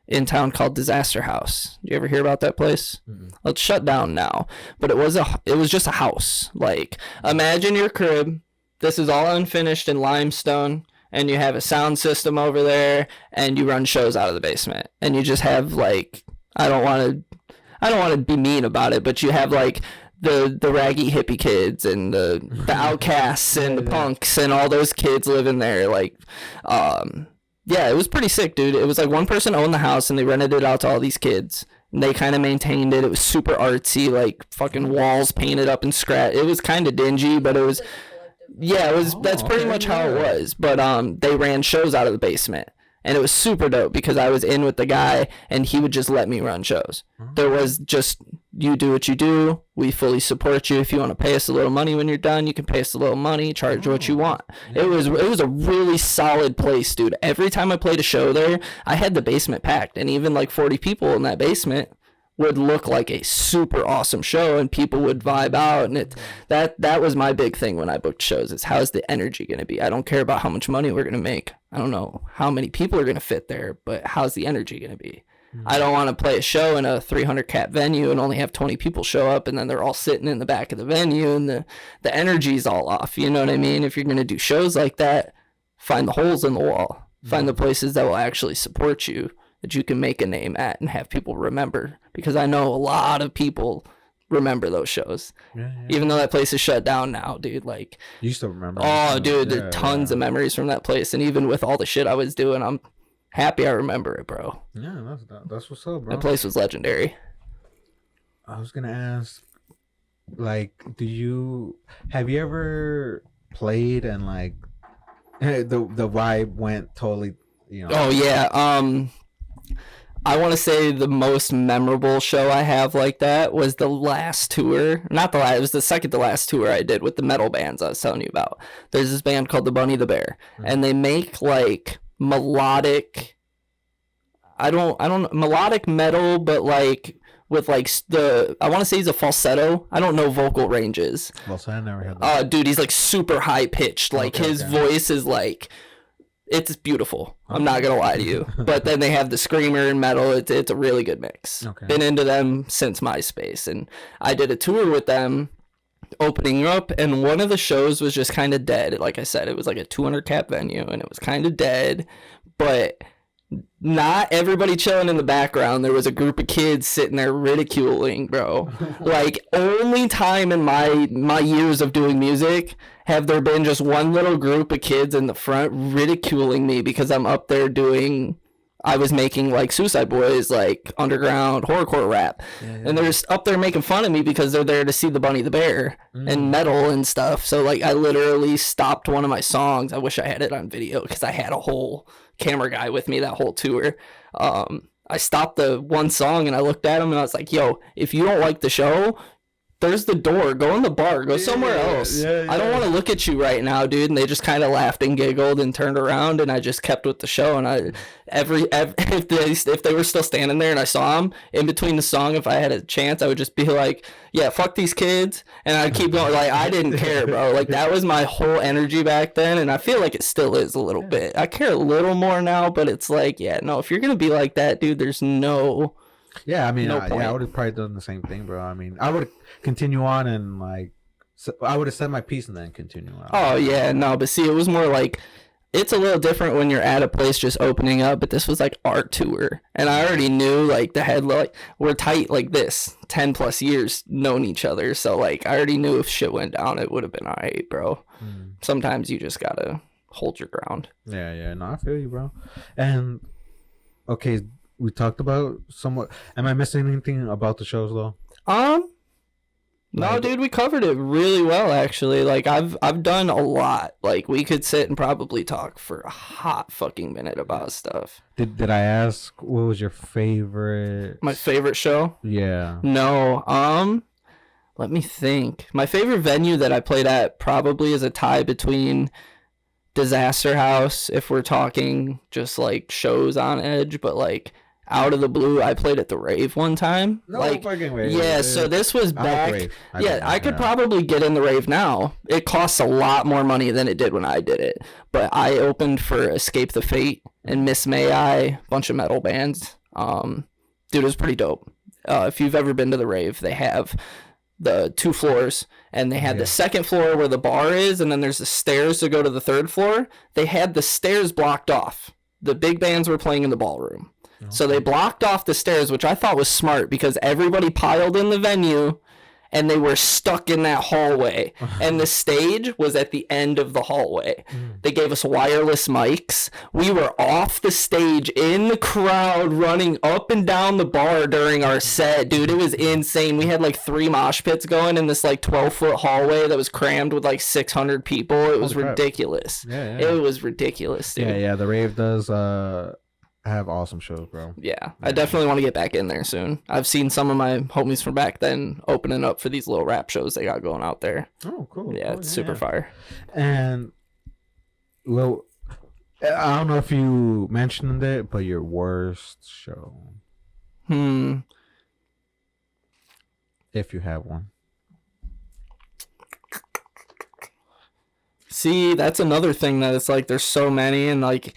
in town called Disaster House. You ever hear about that place? Mm-hmm. Well, it's shut down now, but it was just a house. Like, imagine your crib. This is all unfinished in limestone, and you have a sound system over there, and you run shows out of the basement, and you just have like, I don't want to be mean about it, but you have like the raggy hippie kids and the outcasts and the punks and all those kids living there. Like, Yeah, it was pretty sick, dude. It was like one person owned the house and they rented it out to all these kids. And they kind of maintained it. It was super artsy, like fucking walls painted up and scratch. It was kind of dingy, but it was, yeah, it was. That's pretty much how it was. But they ran shows out of the basement, and it was super dope because I was in with the guy, and he would just let me run shows. There was just, you do what you do. We fully support you. If you want to pay us a little money when you're done, you can pay us a little money. Charge what you want. It was a really solid place, dude. Every time I played a show there, I had the basement packed, and even like 40 people in that basement would look like a super awesome show, and people would vibe out. And that was my big thing when I booked shows, is how's the energy going to be? I don't care about how much money we're going to make. I don't know how many people are going to fit there, but how's the energy going to be? I don't want to play a show in a 300 cap venue and only have 20 people show up and then they're all sitting in the back of the venue and the energy's all off. You know what I mean? If you're going to do shows like that, find the holes in the wall. Find the places that will actually support you, that you can make a name at and have people remember. Because I know a lot of people remember those shows. Even though that place is shut down now, dude. Like, you still remember? Oh, dude, there are tons of memories from that place. And even with all the shit I was doing, I'm happy I remember it, bro. Yeah, that's what's up, bro. That place was legendary. I was gonna ask, like, have you ever played and like the vibe went totally, you know? Oh yeah. I want to say the most memorable show I have like that was the last tour. Not the last, it was the second to last tour I did with the metal bands I was telling you about. There's this band called the Bunny the Bear, and they make like melodic, I don't melodic metal, but like with like I want to say he's a falsetto. I don't know vocal ranges. Well, so I never had that. Dude, he's like super high pitched. Like his voice is like, it's beautiful. I'm not gonna lie to you. But then they have the screamer and metal. It's a really good mix. Been into them since MySpace, and I did a tour with them opening up, and one of the shows was just kind of dead. Like I said, it was like a 200 cap venue and it was kind of dead, but not everybody chilling in the background. There was a group of kids sitting there ridiculing, bro. Like, only time in my years of doing music have there been just one little group of kids in the front ridiculing me because I'm up there I was making like Suicide Boys, like underground horrorcore rap. And they're just up there making fun of me because they're there to see the Bunny the Bear and metal and stuff. So like I literally stopped one of my songs. I wish I had it on video because I had a whole camera guy with me that whole tour. I stopped the one song and I looked at him and I was like, yo, if you don't like the show, there's the door. Go in the bar. Go somewhere else. I don't want to look at you right now, dude. And they just kind of laughed and giggled and turned around, and I just kept with the show. And if they were still standing there and I saw them in between the song, if I had a chance, I would just be like, yeah, fuck these kids, and I'd keep going. Like, I didn't care, bro. Like, that was my whole energy back then, and I feel like it still is a little bit. I care a little more now, but it's like, yeah, no, if you're gonna be like that, dude, there's no. Yeah, I mean, I would have probably done the same thing, bro. I mean, I would continue on and like, I would have said my piece and then continue on. Oh yeah, no, but see, it was more like, it's a little different when you're at a place just opening up, but this was like our tour, and I already knew like the head, like we're tight like this, 10 plus years known each other, so like I already knew if shit went down, it would have been alright, bro. Sometimes you just gotta hold your ground. Yeah, no, I feel you, bro. And okay. We talked about somewhat. Am I missing anything about the shows though? No, dude, we covered it really well actually. Like I've done a lot. Like we could sit and probably talk for a hot fucking minute about stuff. Did I ask what was your favorite? My favorite show? Yeah. No. Let me think. My favorite venue that I played at probably is a tie between Disaster House, if we're talking just like shows on edge, but like out of the blue, I played at the Rave one time. No like, fucking way. Yeah, so this was back. I could probably get in the Rave now. It costs a lot more money than it did when I did it. But I opened for Escape the Fate and Miss May I, bunch of metal bands. Dude, it was pretty dope. If you've ever been to the Rave, they have the 2 floors, and they had the second floor where the bar is, and then there's the stairs to go to the 3rd floor. They had the stairs blocked off. The big bands were playing in the ballroom. So they blocked off the stairs, which I thought was smart because everybody piled in the venue, and they were stuck in that hallway. And the stage was at the end of the hallway. They gave us wireless mics. We were off the stage in the crowd running up and down the bar during our set. Dude, it was insane. We had like 3 mosh pits going in this like 12-foot hallway that was crammed with like 600 people. It was ridiculous. Yeah. It was ridiculous, dude. Yeah, the rave does have awesome shows, bro. Yeah, I definitely want to get back in there soon. I've seen some of my homies from back then opening up for these little rap shows they got going out there. Oh, cool. Yeah, it's super fire. And, well, I don't know if you mentioned it, but your worst show. If you have one. See, that's another thing that it's like there's so many, and like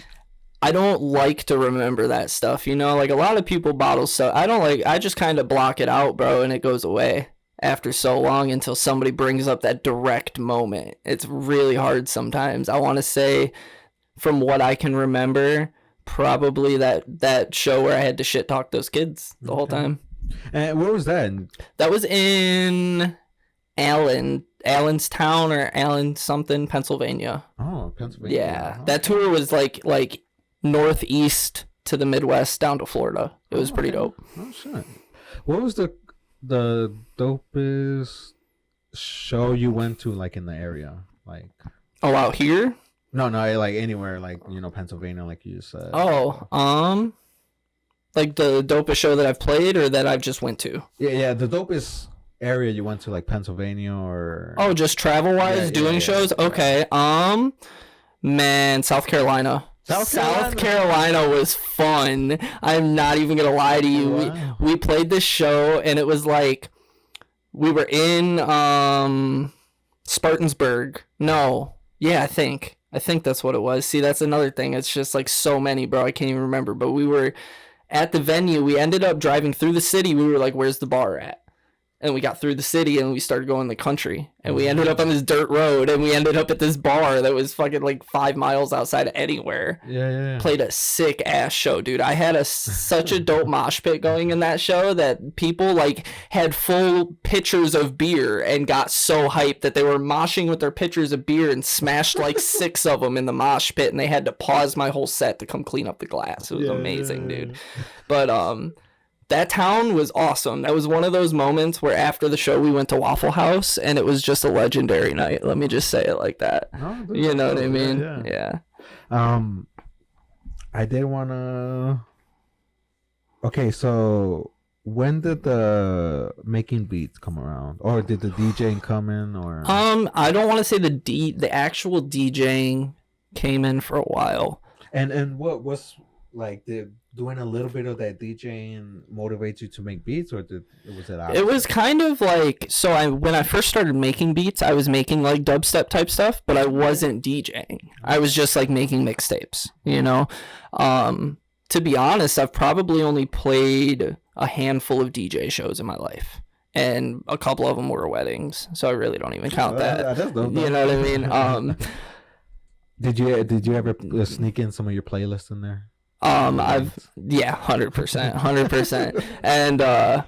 I don't like to remember that stuff, you know? Like a lot of people bottle stuff. I just kind of block it out, bro, and it goes away after so long until somebody brings up that direct moment. It's really hard sometimes. I want to say, from what I can remember, probably that show where I had to shit talk those kids the whole time. And where was that? That was in Allenstown or Allen something, Pennsylvania. Oh, Pennsylvania. Yeah, Oh. that tour was like northeast to the Midwest down to Florida. It was pretty dope. Oh shit! What was the dopest show you went to, like in the area, like? Oh, out here? No, like anywhere, like Pennsylvania, like you said. Oh, like the dopest show that I've played or that I've just went to. Yeah, the dopest area you went to, like Pennsylvania or. Oh, just travel wise, doing shows. Okay, man, South Carolina. South Carolina was fun. I'm not even gonna lie to you. Wow. We played this show and it was like we were in Spartansburg. No, yeah, I think that's what it was. See, that's another thing. It's just like so many, bro. I can't even remember. But we were at the venue. We ended up driving through the city. We were like, "Where's the bar at?" And we got through the city and we started going the country. And we ended up on this dirt road and we ended up at this bar that was fucking like 5 miles outside of anywhere. Yeah. Played a sick ass show, dude. I had such a dope mosh pit going in that show that people like had full pitchers of beer and got so hyped that they were moshing with their pitchers of beer and smashed like 6 of them in the mosh pit, and they had to pause my whole set to come clean up the glass. It was amazing, dude. But that town was awesome. That was one of those moments where after the show we went to Waffle House and it was just a legendary night. Let me just say it like that. Oh, You know what I mean? Yeah. I did wanna. Okay, so when did the making beats come around, or did the DJing come in, or? I don't want to say the actual DJing came in for a while. And what was like doing a little bit of that DJing motivate you to make beats, or was it opposite? It was kind of like, when I first started making beats, I was making like dubstep type stuff, but I wasn't DJing. I was just like making mixtapes, you know? To be honest, I've probably only played a handful of DJ shows in my life, and a couple of them were weddings, so I really don't even count that. That's dope. You know what I mean? Did you ever sneak in some of your playlists in there? 100%. And I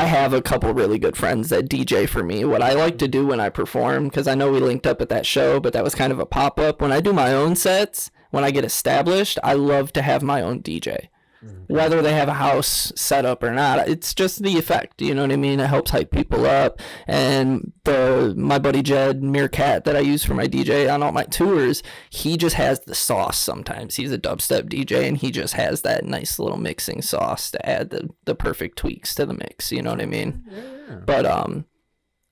have a couple really good friends that DJ for me. What I like to do when I perform, because I know we linked up at that show, but that was kind of a pop-up. When I do my own sets, when I get established, I love to have my own DJ. Whether they have a house set up or not, it's just the effect, you know what I mean? It helps hype people up. And my buddy Jed Meerkat that I use for my DJ on all my tours, he just has the sauce sometimes. He's a dubstep DJ and he just has that nice little mixing sauce to add the perfect tweaks to the mix, you know what I mean? Yeah. But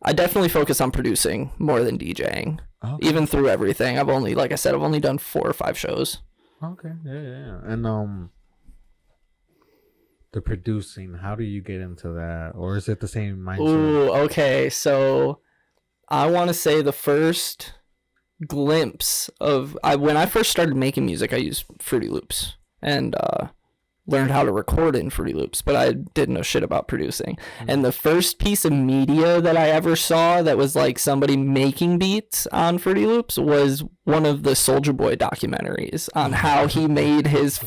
I definitely focus on producing more than DJing. Okay. Even through everything. I've only done 4 or 5 shows. Okay. Yeah. And the producing, how do you get into that, or is it the same mindset? Ooh, okay. So I want to say the first glimpse of when I first started making music, I used Fruity Loops and learned how to record in Fruity Loops, but I didn't know shit about producing. And the first piece of media that I ever saw that was like somebody making beats on Fruity Loops was one of the Soulja Boy documentaries on how he made his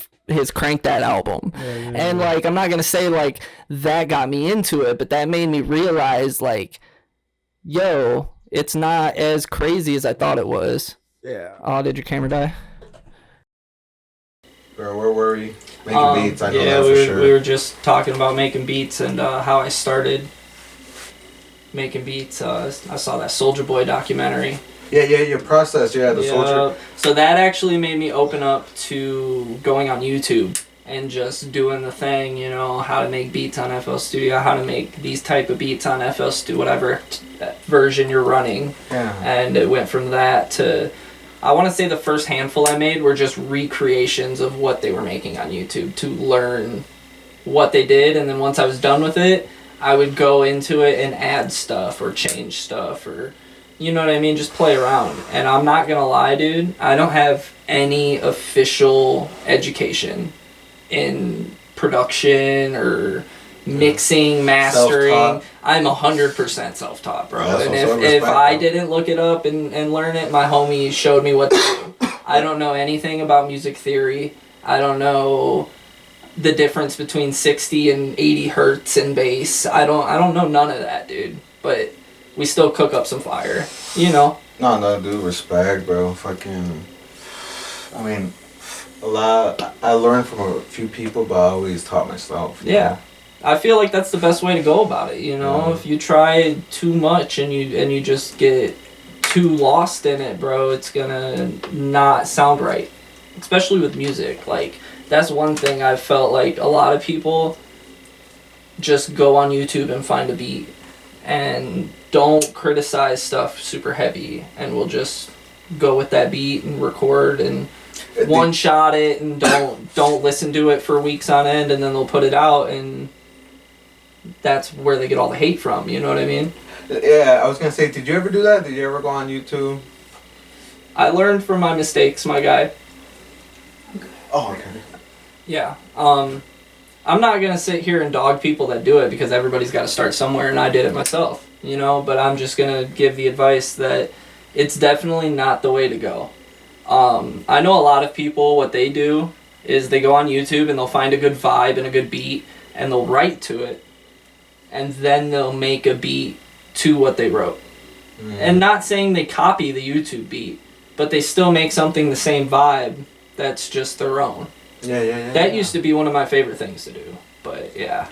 Crank That album. And like, I'm not gonna say like that got me into it, but that made me realize like, yo, it's not as crazy as I thought it was. Yeah. Oh, did your camera die? Bro, where were we? Making beats, I know yeah, that for sure. we were just talking about making beats and how I started making beats. I saw that Soulja Boy documentary. Yeah, your process, the Soulja. So that actually made me open up to going on YouTube and just doing the thing, you know, how to make beats on FL Studio, how to make these type of beats on FL Studio, whatever version you're running. Yeah. And it went from that to, I want to say the first handful I made were just recreations of what they were making on YouTube to learn what they did. And then once I was done with it, I would go into it and add stuff or change stuff or, you know what I mean? Just play around. And I'm not going to lie, dude. I don't have any official education in production or mixing, mastering. Self-taught. I'm 100% self-taught, bro. That's And also if respect, I though. didn't look it up and learn it, my homie showed me what to do. I don't know anything about music theory. I don't know the difference between 60 and 80 hertz in bass. I don't know none of that, dude. But we still cook up some fire, you know? No, dude, respect, bro. Fucking, I mean, a lot, I learned from a few people, but I always taught myself. you Yeah. know? I feel like that's the best way to go about it, you know? Yeah. If you try too much and you just get too lost in it, bro, it's gonna not sound right. Especially with music. Like, that's one thing I've felt like a lot of people just go on YouTube and find a beat and don't criticize stuff super heavy and will just go with that beat and record and one shot it and don't listen to it for weeks on end, and then they'll put it out, and that's where they get all the hate from, you know what I mean? Yeah, I was gonna say, did you ever do that? Did you ever go on YouTube? I learned from my mistakes, my guy. Oh, okay. Yeah. I'm not gonna sit here and dog people that do it because everybody's got to start somewhere, and I did it myself, you know. But I'm just gonna give the advice that it's definitely not the way to go. I know a lot of people, what they do is they go on YouTube and they'll find a good vibe and a good beat and they'll write to it, and then they'll make a beat to what they wrote. And not saying they copy the YouTube beat, but they still make something the same vibe that's just their own. Yeah. That used to be one of my favorite things to do, but yeah.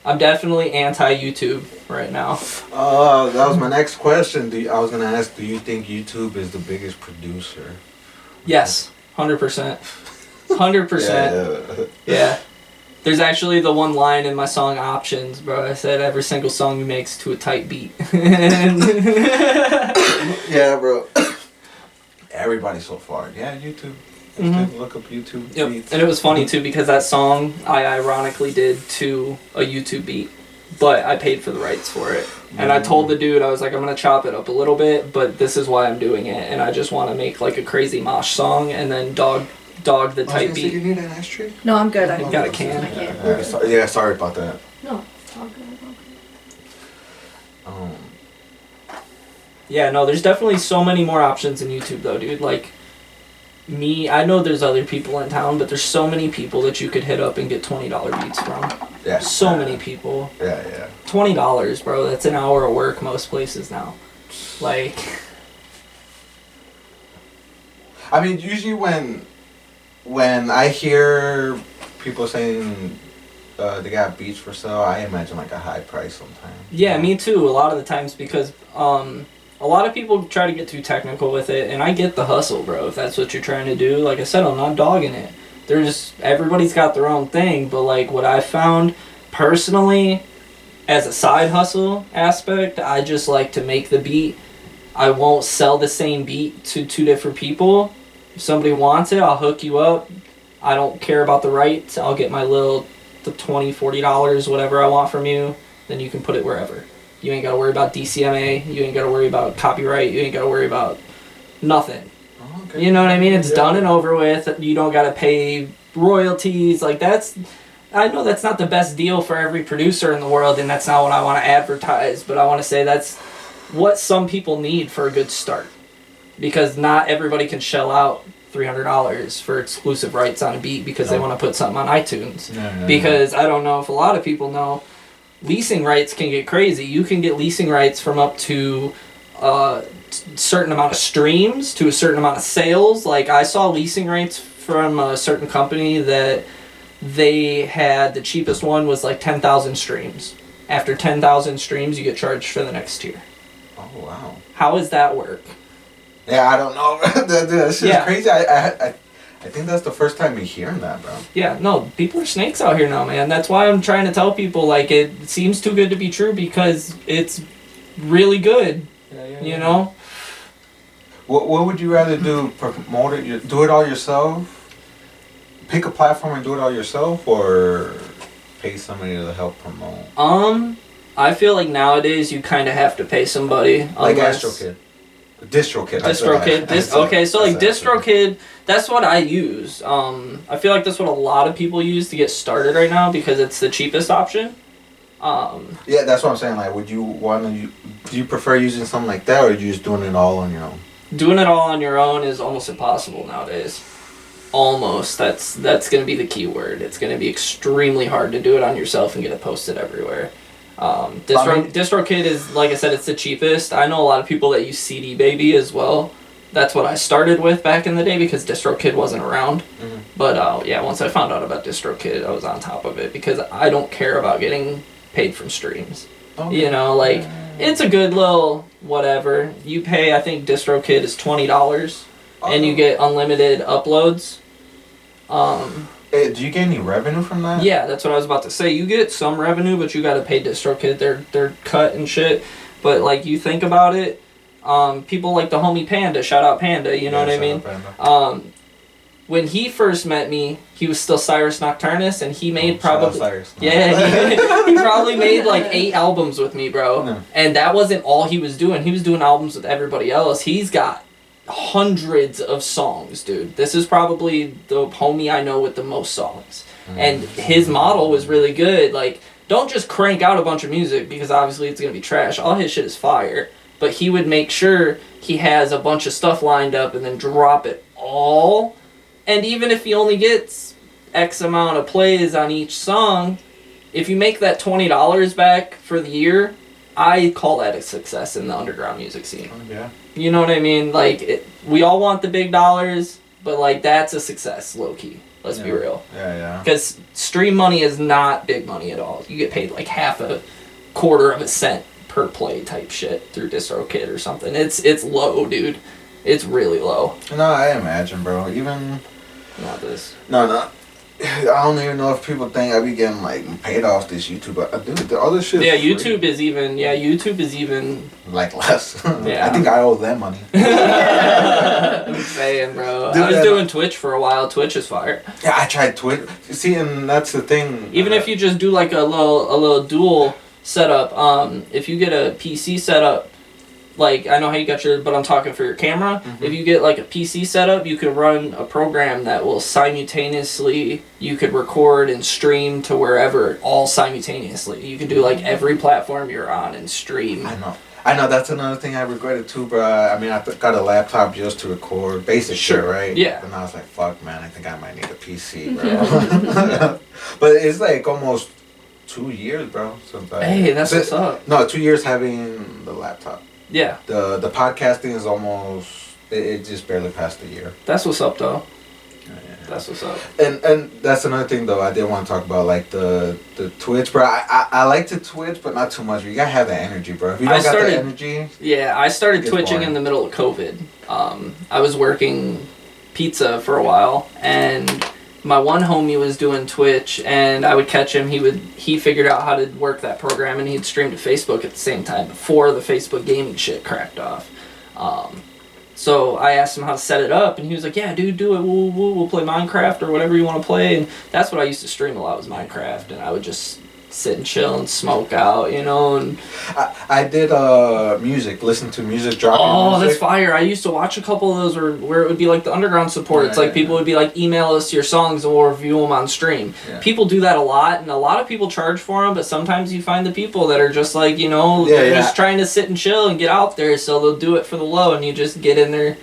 I'm definitely anti-YouTube right now. That was my next question. I was gonna ask, do you think YouTube is the biggest producer? Yes, 100%. 100%. Yeah. There's actually the one line in my song Options, bro. I said every single song you make's to a tight beat. Yeah, bro. Everybody so far. Yeah, YouTube. Mhm. Look up YouTube Yep. beats. And it was funny too because that song I ironically did to a YouTube beat, but I paid for the rights for it. And I told the dude, I was like, I'm gonna chop it up a little bit, but this is why I'm doing it, and I just want to make like a crazy mosh song and then dog the type beat. You need an ashtray? No, I'm good. You got a can. Sorry about that. No, it's all good. Yeah, no, there's definitely so many more options in YouTube though, dude. Like me, I know there's other people in town, but there's so many people that you could hit up and get $20 beats from. Yeah. So many people. Yeah. $20, bro. That's an hour of work most places now. Like, I mean, usually when I hear people saying they got beats for sale, I imagine like a high price sometimes. yeah, me too. A lot of the times because a lot of people try to get too technical with it, and I get the hustle, bro. If that's what you're trying to do, like I said, I'm not dogging it. Everybody's got their own thing, but like what I found personally as a side hustle aspect, I just like to make the beat. I won't sell the same beat to two different people. If somebody wants it, I'll hook you up. I don't care about the rights. I'll get my the $20, $40, whatever I want from you. Then you can put it wherever. You ain't got to worry about DCMA. You ain't got to worry about copyright. You ain't got to worry about nothing. Oh, okay. You know what I mean? It's Yeah. done and over with. You don't got to pay royalties, like that's, I know that's not the best deal for every producer in the world, and that's not what I want to advertise, but I want to say that's what some people need for a good start. Because not everybody can shell out $300 for exclusive rights on a beat because they want to put something on iTunes. Because I don't know if a lot of people know, leasing rights can get crazy. You can get leasing rights from up to a certain amount of streams to a certain amount of sales. Like I saw leasing rights from a certain company that they had, the cheapest one was like 10,000 streams. After 10,000 streams, you get charged for the next tier. Oh, wow. How does that work? Yeah, I don't know. That's just crazy. I think that's the first time you're hearing that, bro. Yeah, no, people are snakes out here now, man. That's why I'm trying to tell people, like, it seems too good to be true because it's really good, you know? What would you rather do? Promote it? Do it all yourself? Pick a platform and do it all yourself? Or pay somebody to help promote? I feel like nowadays you kind of have to pay somebody. Like DistroKid. DistroKid. Okay, so like DistroKid, that's what I use. I feel like that's what a lot of people use to get started right now because it's the cheapest option. Yeah, that's what I'm saying. Like, would you want to? Do you prefer using something like that, or are you just doing it all on your own? Doing it all on your own is almost impossible nowadays. Almost. That's gonna be the key word. It's gonna be extremely hard to do it on yourself and get it posted everywhere. DistroKid is, like I said, it's the cheapest. I know a lot of people that use CD Baby as well. That's what I started with back in the day because DistroKid wasn't around. Mm-hmm. But yeah, once I found out about DistroKid, I was on top of it because I don't care about getting paid from streams. Okay. You know, like, it's a good little whatever. You pay, I think DistroKid is $20 and you get unlimited uploads. Hey, do you get any revenue from that? Yeah, that's what I was about to say. You get some revenue, but you got to pay DistroKid their cut and shit. But like you think about it, people like the homie Panda, shout out Panda, you know what I mean? When he first met me, he was still Cyrus Nocturnus, and he made probably he probably made like 8 albums with me, bro. No. And that wasn't all he was doing. He was doing albums with everybody else. He's got hundreds of songs, dude. This is probably the homie I know with the most songs. And his model was really good. Like, don't just crank out a bunch of music because obviously it's gonna be trash. All his shit is fire. But he would make sure he has a bunch of stuff lined up and then drop it all. And even if he only gets X amount of plays on each song, if you make that $20 back for the year, I call that a success in the underground music scene. Yeah. You know what I mean? Like, we all want the big dollars, but like that's a success, low key. Let's be real. Yeah. Because stream money is not big money at all. You get paid like half a quarter of a cent per play type shit through DistroKid or something. It's low, dude. It's really low. No, I imagine, bro. Even not this. No. I don't even know if people think I be getting like paid off this YouTube, but dude, the other shit. Yeah, YouTube is even like less. Yeah, I think I owe them money. I'm saying, bro. Dude, I was doing Twitch for a while. Twitch is fire. Yeah, I tried Twitch. See, and that's the thing. Even if you just do like a little dual setup, if you get a PC setup. Like, I know how you got but I'm talking for your camera. Mm-hmm. If you get, like, a PC setup, you could run a program that will simultaneously, you could record and stream to wherever, all simultaneously. You could do, like, every platform you're on and stream. I know, that's another thing I regretted, too, bro. I mean, I got a laptop just to record basic shit, right? Yeah. And I was like, fuck, man, I think I might need a PC, bro. Yeah. But it's, like, almost 2 years, bro. Hey, that's what's up. No, 2 years having the laptop. Yeah. The podcasting is almost, it just barely passed a year. That's what's up, though. Yeah. That's what's up. And that's another thing, though, I did want to talk about, like, the Twitch, bro. I like to Twitch, but not too much. You gotta have that energy, bro. If you don't got the energy... Yeah, I started twitching boring. In the middle of COVID. I was working pizza for a while, and... My one homie was doing Twitch, and I would catch him. He figured out how to work that program, and he'd stream to Facebook at the same time before the Facebook gaming shit cracked off. So I asked him how to set it up, and he was like, "Yeah, dude, do it. We'll play Minecraft or whatever you want to play." And that's what I used to stream a lot was Minecraft, and I would just sit and chill and smoke out, you know. And I did music, listen to music, dropping oh, that's music. fire! I used to watch a couple of those where it would be like the underground support. It's like people would be like, email us your songs and we'll review them on stream. Yeah. People do that a lot, and a lot of people charge for them. But sometimes you find the people that are just like, you know, they're just trying to sit and chill and get out there, so they'll do it for the low, and you just get in their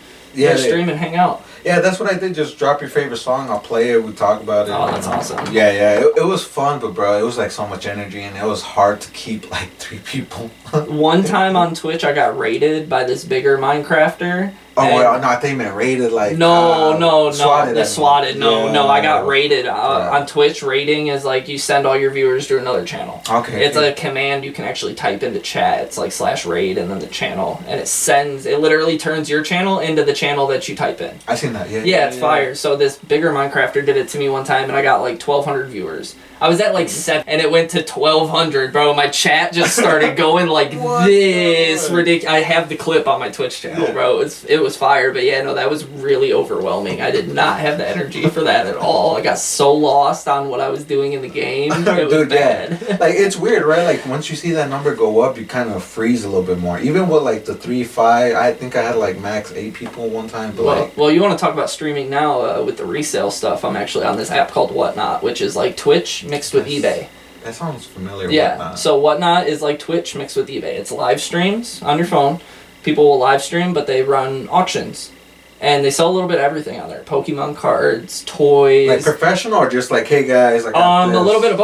stream and hang out. Yeah, that's what I did. Just drop your favorite song. I'll play it. We talk about it. Oh, that's awesome. Yeah. It was fun, but bro, it was like so much energy, and it was hard to keep like 3 people. One time on Twitch, I got raided by this bigger Minecrafter. Oh, well, no, I think you meant raided like... Swatted. No, I got raided. On Twitch, raiding is like you send all your viewers to another channel. Okay. It's a command you can actually type into chat. It's like /raid and then the channel. And it literally turns your channel into the channel that you type in. I seen that, Yeah, it's fire. So this bigger Minecrafter did it to me one time, and I got like 1,200 viewers. I was at like 7, and it went to 1,200, bro. My chat just started going like this ridiculous. I have the clip on my Twitch channel, bro. It was fire, but yeah, no, that was really overwhelming. I did not have the energy for that at all. I got so lost on what I was doing in the game. It was bad. Yeah. Like, it's weird, right? Like, once you see that number go up, you kind of freeze a little bit more. Even with like the 3, 5, I think I had like max 8 people one time. But well, you want to talk about streaming now with the resale stuff? I'm actually on this app called Whatnot, which is like Twitch mixed with eBay. That sounds familiar. Yeah, Whatnot. So Whatnot is like Twitch mixed with eBay. It's live streams on your phone. People will live stream, but they run auctions. And they sell a little bit of everything on there. Pokemon cards, toys. Like professional or just like, hey guys, I got this? A little bit of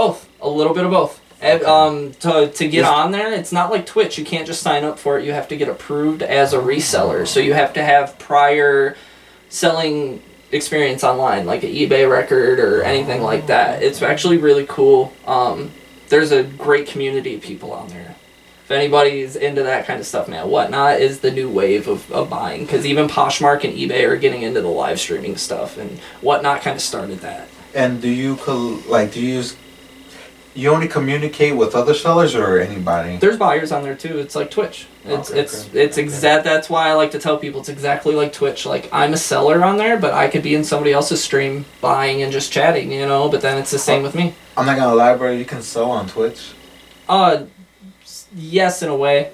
both. Okay. To get on there, it's not like Twitch. You can't just sign up for it. You have to get approved as a reseller. So you have to have prior selling experience online, like an eBay record or anything like that. It's actually really cool. There's a great community of people on there. If anybody's into that kind of stuff, man, Whatnot is the new wave of buying, because even Poshmark and eBay are getting into the live streaming stuff, and Whatnot kind of started that. And do you only communicate with other sellers or anybody? There's buyers on there too. It's like Twitch. That's why I like to tell people it's exactly like Twitch. Like, I'm a seller on there, but I could be in somebody else's stream buying and just chatting, you know, but then it's the same with me. I'm not gonna lie, bro, you can sell on Twitch? Yes, in a way.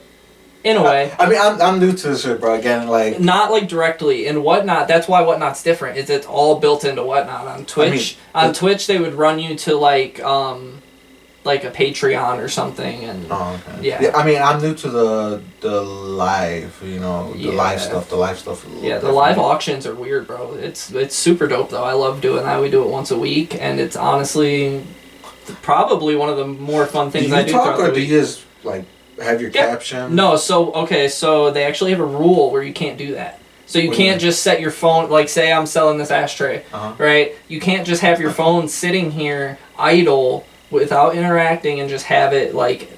I mean, I'm new to this shit, bro. Again, like... Not, like, directly. In Whatnot, that's why Whatnot's different, is it's all built into Whatnot. On Twitch, Twitch, they would run you to, like a Patreon or something, and yeah. I mean, I'm new to the live, you know, the live stuff. Yeah, the live auctions are weird, bro. It's super dope though. I love doing that. We do it once a week, and it's honestly probably one of the more fun things I do. Do you just like have your caption? No, so they actually have a rule where you can't do that. So you can't just set your phone, like say I'm selling this ashtray, right? You can't just have your phone sitting here idle without interacting and just have it like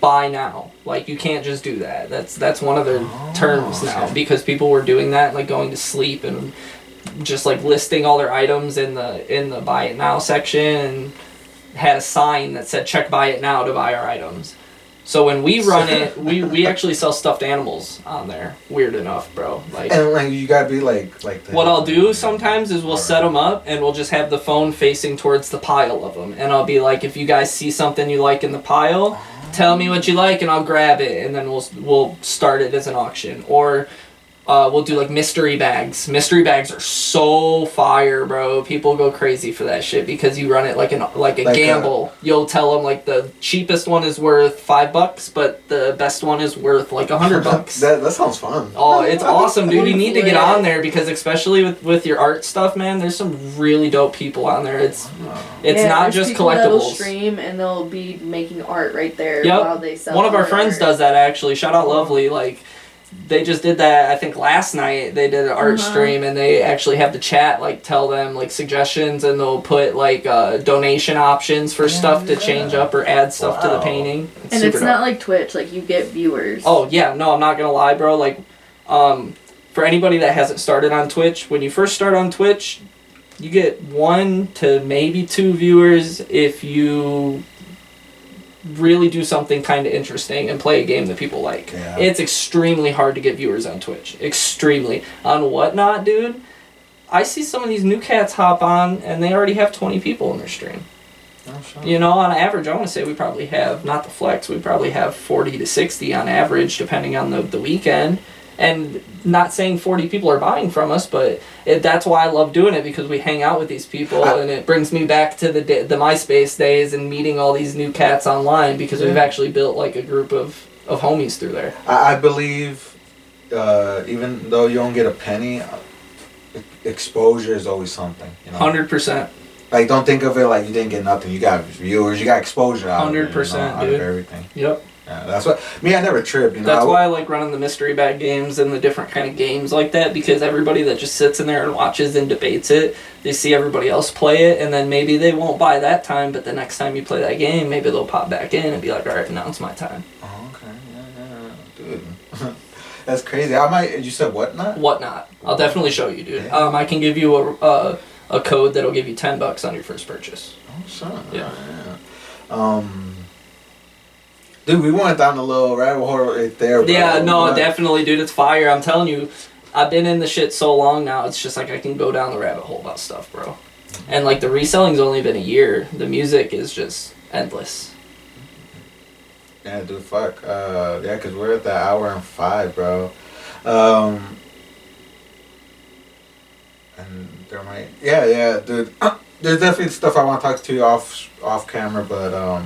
buy now. Like, you can't just do that. That's one of their terms now, because people were doing that, like going to sleep and just like listing all their items in the buy it now section, and had a sign that said check buy it now to buy our items. So when we run it, we actually sell stuffed animals on there. Weird enough, bro. Like, and like you gotta be like what I'll do sometimes is we'll set them up, and we'll just have the phone facing towards the pile of them, and I'll be like, if you guys see something you like in the pile, tell me what you like, and I'll grab it, and then we'll start it as an auction. Or we'll do like mystery bags. Mystery bags are so fire, bro. People go crazy for that shit because you run it like a gamble. You'll tell them like the cheapest one is worth $5, but the best one is worth like $100. That sounds fun. Oh, it's awesome, dude. You need to get on there, because especially with your art stuff, man, there's some really dope people on there. It's not just collectibles. That'll stream and they'll be making art right there while they sell. One of our friends does that, actually. Shout out Lovely. Like, they just did that, I think last night. They did an art stream, and they actually have the chat like tell them like suggestions, and they'll put like donation options for stuff to change up or add stuff to the painting. It's not like Twitch, like you get viewers. Oh yeah, no, I'm not gonna lie, bro. Like, for anybody that hasn't started on Twitch, when you first start on Twitch, you get 1 to maybe 2 viewers if you really do something kind of interesting and play a game that people like. Yeah. It's extremely hard to get viewers on Twitch. Extremely. On Whatnot, dude, I see some of these new cats hop on and they already have 20 people in their stream. Oh, sure. You know, on average, I want to say we probably have, not the flex, we probably have 40 to 60 on average, depending on the weekend. And not saying 40 people are buying from us, but that's why I love doing it, because we hang out with these people, and it brings me back to the MySpace days and meeting all these new cats online, because we've actually built like a group of homies through there. I believe, even though you don't get a penny, exposure is always something. You know? 100%. Like, don't think of it like you didn't get nothing. You got viewers, you got exposure out of it. 100%, out dude. of everything. Yep. Yeah, that's what. Me, I never tripped. You know. That's why I like running the mystery bag games and the different kind of games like that, because everybody that just sits in there and watches and debates it, they see everybody else play it, and then maybe they won't buy that time, but the next time you play that game, maybe they'll pop back in and be like, all right, now it's my time. Oh, okay. Yeah, dude. That's crazy. I might. You said whatnot? Whatnot. I'll definitely show you, dude. Yeah. I can give you a code that'll give you $10 on your first purchase. Oh, son. Yeah. Dude, we went down a little rabbit hole right there, bro. Yeah, no, definitely, dude. It's fire. I'm telling you, I've been in the shit so long now, it's just like I can go down the rabbit hole about stuff, bro. And like the reselling's only been a year. The music is just endless. Yeah, dude, fuck. Yeah, because we're at that hour and 5, bro. And there might... Yeah, dude. There's definitely stuff I want to talk to you off camera, but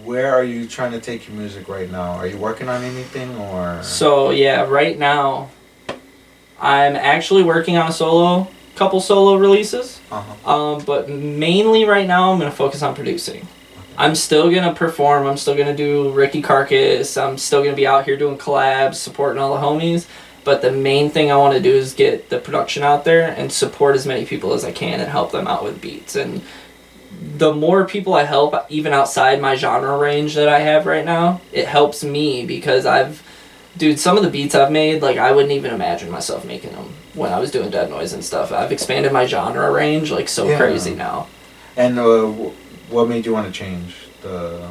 where are you trying to take your music right now? Are you working on anything, or...? So, yeah, right now, I'm actually working on a couple solo releases. Uh-huh. But mainly right now, I'm going to focus on producing. I'm still going to perform. I'm still going to do Ricki Carcass. I'm still going to be out here doing collabs, supporting all the homies. But the main thing I want to do is get the production out there and support as many people as I can and help them out with beats. And the more people I help, even outside my genre range that I have right now, it helps me, because dude, some of the beats I've made, like, I wouldn't even imagine myself making them when I was doing Dead Noise and stuff. I've expanded my genre range, like, so crazy now. And what made you want to change the...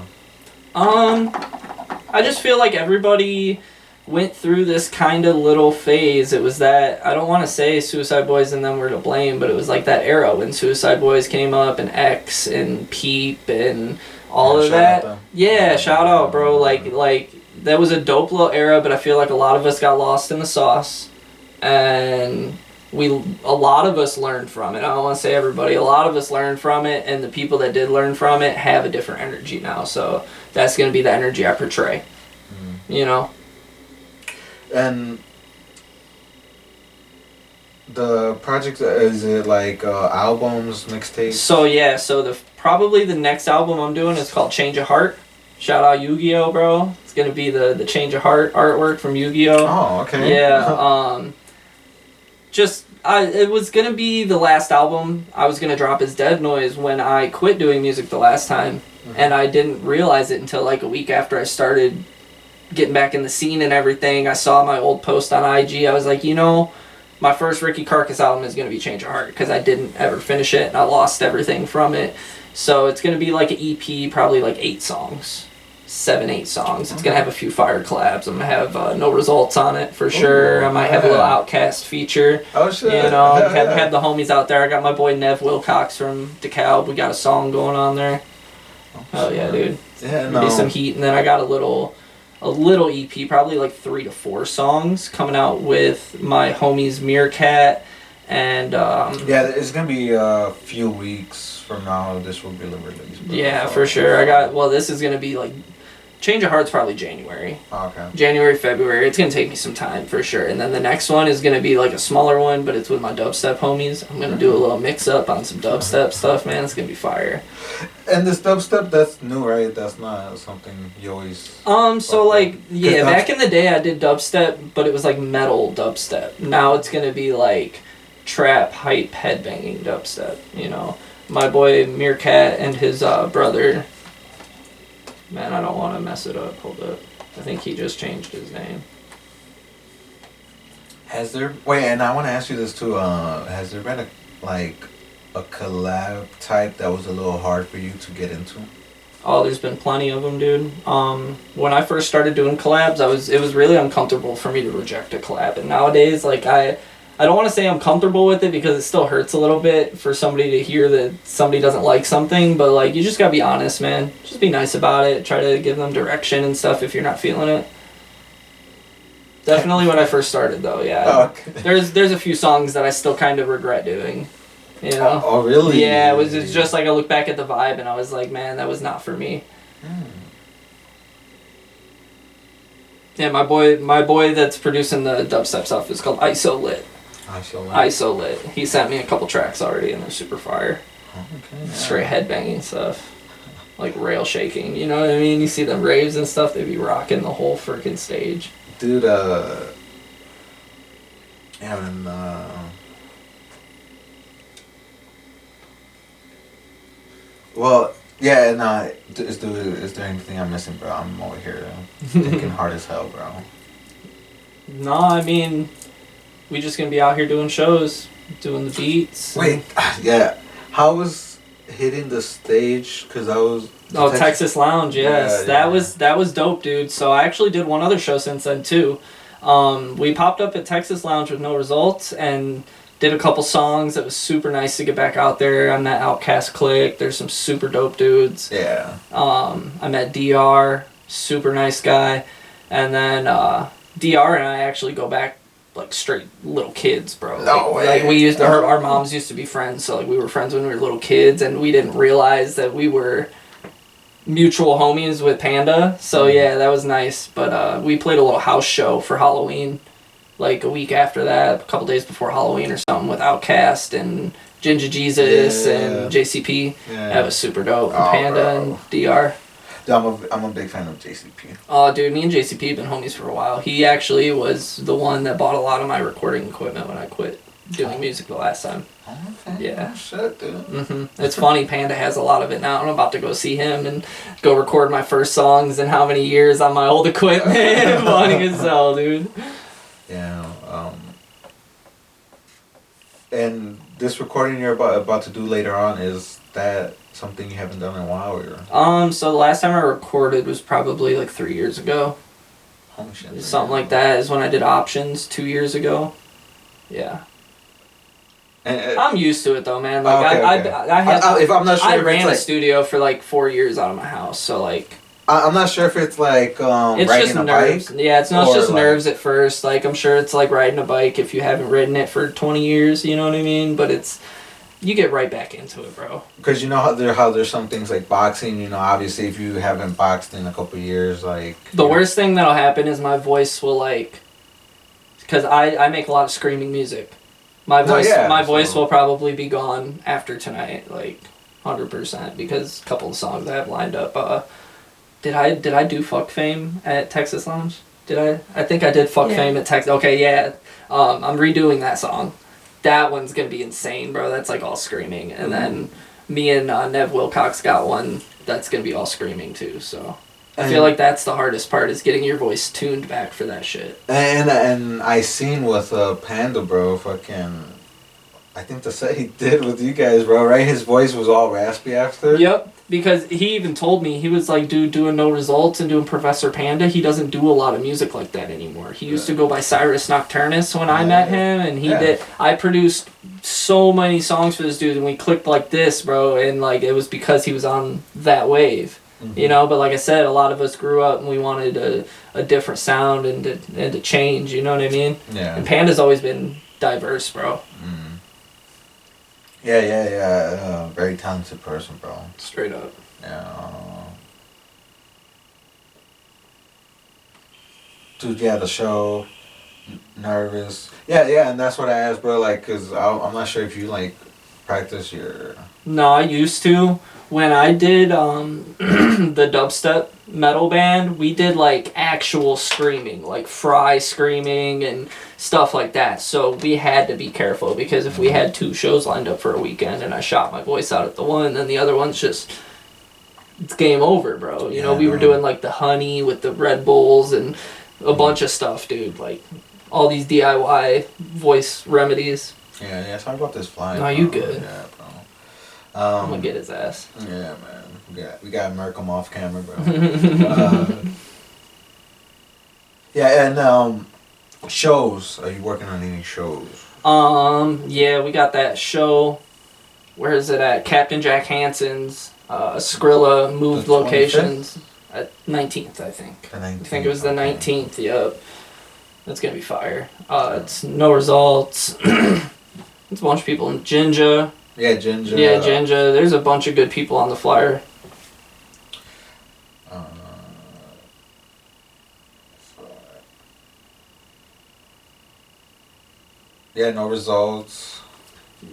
I just feel like everybody went through this kind of little phase. It was that, I don't want to say Suicide Boys and them were to blame, but it was like that era when Suicide Boys came up, and X and Peep and all of that. Yeah, shout out, bro. Like that was a dope little era, but I feel like a lot of us got lost in the sauce, and a lot of us learned from it. I don't want to say everybody. A lot of us learned from it, and the people that did learn from it have a different energy now. So that's going to be the energy I portray. You know? And the project, is it like albums, mixtapes? So yeah, so probably the next album I'm doing is called Change of Heart. Shout out Yu-Gi-Oh, bro. It's gonna be the Change of Heart artwork from Yu-Gi-Oh. Oh, okay. Yeah. It was gonna be the last album I was gonna drop as Dead Noise when I quit doing music the last time, and I didn't realize it until like a week after I started getting back in the scene and everything. I saw my old post on IG. I was like, my first Ricki Carcass album is going to be Change of Heart, because I didn't ever finish it and I lost everything from it. So it's going to be like an EP, probably like 8 songs. 7-8 songs. It's going to have a few fire collabs. I'm going to have No Results on it for sure. Ooh, I might have a little Outcast feature. Oh, shit. Have the homies out there. I got my boy Nev Wilcox from DeKalb. We got a song going on there. Oh yeah, dude. Yeah, Be some heat. And then I got a little EP, probably like 3 to 4 songs coming out with my homies Meerkat, and yeah, it's gonna be a few weeks from now. This will be released. Yeah, for sure. This is gonna be like Change of Heart's probably January. Oh, okay. January, February. It's gonna take me some time for sure. And then the next one is gonna be like a smaller one, but it's with my dubstep homies. I'm gonna do a little mix up on some dubstep stuff, man. It's gonna be fire. And this dubstep, that's new, right? That's not something you always... So like, yeah, back in the day I did dubstep, but it was like metal dubstep. Now it's gonna be like trap, hype, headbanging dubstep, My boy Meerkat and his brother... Man, I don't want to mess it up. Hold up. I think he just changed his name. Has there... Wait, and I want to ask you this too. Has there been a collab type that was a little hard for you to get into? Oh, there's been plenty of them, dude. When I first started doing collabs, it was really uncomfortable for me to reject a collab. And nowadays, like, I don't want to say I'm comfortable with it because it still hurts a little bit for somebody to hear that somebody doesn't like something, but like you just gotta be honest, man. Just be nice about it. Try to give them direction and stuff if you're not feeling it. Definitely when I first started though, yeah. Oh, okay. There's a few songs that I still kind of regret doing. You know? Oh, really? Yeah, it's just like I look back at the vibe and I was like, man, that was not for me. Yeah, my boy that's producing the dubstep stuff is called ISO Lit. ISO Lit. He sent me a couple tracks already and they're super fire. Okay. Straight headbanging stuff. Like rail shaking, you know what I mean? You see them raves and stuff, they be rocking the whole freaking stage. Dude, yeah, man, well, yeah, no, is there anything I'm missing, bro? I'm over here thinking hard as hell, bro. No, I mean, we just gonna be out here doing shows, doing the beats. Wait, yeah, how was hitting the stage? Cause I was. Oh, Texas Lounge, yes, Yeah. that was dope, dude. So I actually did one other show since then too. We popped up at Texas Lounge with no results and did a couple songs. It was super nice to get back out there. I met Outcast Click. There's some super dope dudes. Yeah. I met DR, super nice guy, and then DR and I actually go back like straight little kids, bro. No way. Like we used to, our moms used to be friends, so like we were friends when we were little kids, and we didn't realize that we were mutual homies with Panda. So yeah, that was nice. But we played a little house show for Halloween, like a week after that, a couple days before Halloween or something, with Outkast and Ginger Jesus and JCP. Yeah. That was super dope. Oh, Panda bro. and DR. Dude, I'm a big fan of JCP. Oh, dude, me and JCP have been homies for a while. He actually was the one that bought a lot of my recording equipment when I quit doing music the last time. Okay. Yeah. Oh, shit, dude. It's funny, Panda has a lot of it now. I'm about to go see him and go record my first songs in how many years on my old equipment. Funny as hell, dude. Yeah. And this recording you're about to do later on, is that something you haven't done in a while? Or? So the last time I recorded was probably like 3 years ago. Holy shit. Something like that is when I did Options 2 years ago. Yeah. And, I'm used to it though, man. Like okay. I had, if I'm not sure, I if ran it's a like, studio for like 4 years out of my house, so like I'm not sure if it's like it's riding just a nerves. bike. Yeah, it's not or just like- nerves at first. Like I'm sure it's like riding a bike if you haven't ridden it for 20 years. You know what I mean? But it's you get right back into it, bro. Because you know how there's some things like boxing. You know, obviously, if you haven't boxed in a couple of years, like The worst thing that'll happen is my voice will like, because I make a lot of screaming music. My voice will probably be gone after tonight, like 100%, because a couple of songs I have lined up. Did I do Fuck Fame at Texas Lounge? Did I? I think I did Fuck Fame at Texas. Okay, yeah. I'm redoing that song. That one's gonna be insane, bro. That's like all screaming. And then me and Nev Wilcox got one that's gonna be all screaming too. So I feel like that's the hardest part, is getting your voice tuned back for that shit. And I seen with Panda, bro, fucking, I think the set he did with you guys, bro, right? His voice was all raspy after. Yep, because he even told me, he was like, dude, doing No Results and doing Professor Panda, he doesn't do a lot of music like that anymore. He used to go by Cyrus Nocturnus when I met him, and he did. I produced so many songs for this dude, and we clicked like this, bro, and like it was because he was on that wave. You know, but like I said, a lot of us grew up and we wanted a different sound and to change, you know what I mean? Yeah. And Panda's always been diverse, bro. Yeah. Very talented person, bro. Straight up. Yeah. Dude, yeah, the show. Nervous. Yeah, and that's what I asked, bro. Like, cause I'm not sure if you like practice your. No, I used to. When I did the dubstep metal band, we did like actual screaming, like Fry screaming and stuff like that. So we had to be careful, because if we had 2 shows lined up for a weekend and I shot my voice out at the one, then the other one's just, it's game over, bro. You know, we were doing like the honey with the Red Bulls and a bunch of stuff, dude. Like all these DIY voice remedies. Yeah. Sorry about this flying. No, you good. Yeah, bro. I'm gonna get his ass. Yeah, man. We got Merc him off camera, bro. Yeah, and shows. Are you working on any shows? Yeah, we got that show. Where is it at? Captain Jack Hansen's. Skrilla moved The 25th? locations. At 19th, I think. The 19th, I think it was the okay. 19th, yep. That's gonna be fire. It's No Results. It's a bunch of people in Jinja. Yeah, Ginger. Yeah, Jinja. There's a bunch of good people on the flyer. Yeah, No Results.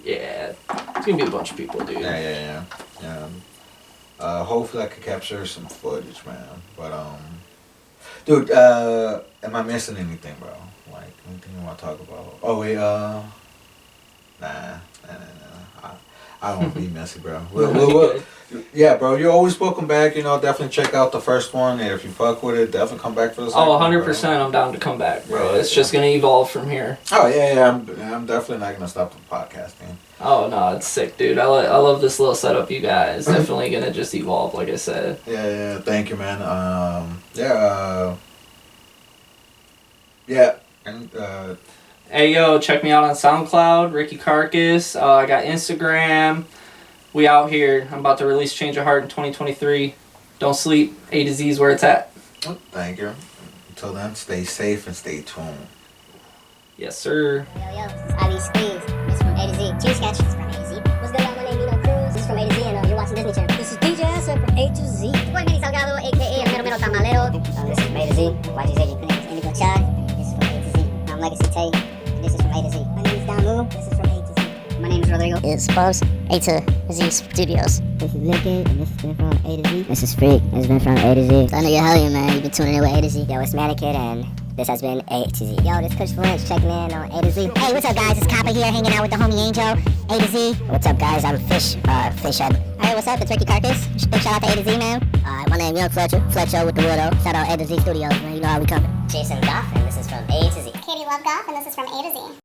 Yeah, it's gonna be a bunch of people, dude. Yeah. Hopefully I could capture some footage, man. But dude, am I missing anything, bro? Like anything you want to talk about? Oh wait, nah. I don't want to be messy, bro. Yeah, bro, you're always welcome back. You know, definitely check out the first one, and if you fuck with it, definitely come back for the second Oh, one, 100%. bro. I'm down to come back, bro. Yeah, It's just gonna evolve from here. Oh yeah. I'm definitely not gonna stop the podcasting. Oh no, it's sick, dude. I love this little setup, you guys. Definitely gonna just evolve, like I said. Yeah. Thank you, man. Yeah. And Hey yo, check me out on SoundCloud, Ricki Carcass. I got Instagram. We out here. I'm about to release Change of Heart in 2023. Don't sleep. A to Z is where it's at. thank you. Until then, stay safe and stay tuned. Yes, sir. Yo, this is Ali Squeeze. This is from A to Z. Cheers, sketch. This is from A to Z. What's good, y'all? My name is Nino Cruz. This is from A to Z, and you're watching Disney Channel. This is DJ Asa from A to Z. It's boy Manny Salgado, a.k.a. El Mero Tamalero. This is from A to Z. YGZ. My name is Indigo Chad. This is from A to Z. I'm Legacy Tay. This is from A to Z. My name is Damu. This is from A to Z. My name is Rodrigo. It's Bubs, A to Z Studios. This is Liquid, and this has been from A to Z. This is Freak, and it's been from A to Z. So I know you're hellion, man. You've been tuning in with A to Z. Yo, it's Mannequin, and this has been A to Z. Yo, this is Kush French checking in on A to Z. Hey, what's up, guys? It's Copper here, hanging out with the homie Angel, A to Z. What's up, guys? I'm Fishhead. Alright, what's up? It's Ricki Carcass. Big shout out to A to Z, man. My name Young Fletcher with the Widow. Shout out A to Z Studios, man. You know how we coming. Jason Goff, and this is from A to Z. Katie Love Goff, and this is from A to Z.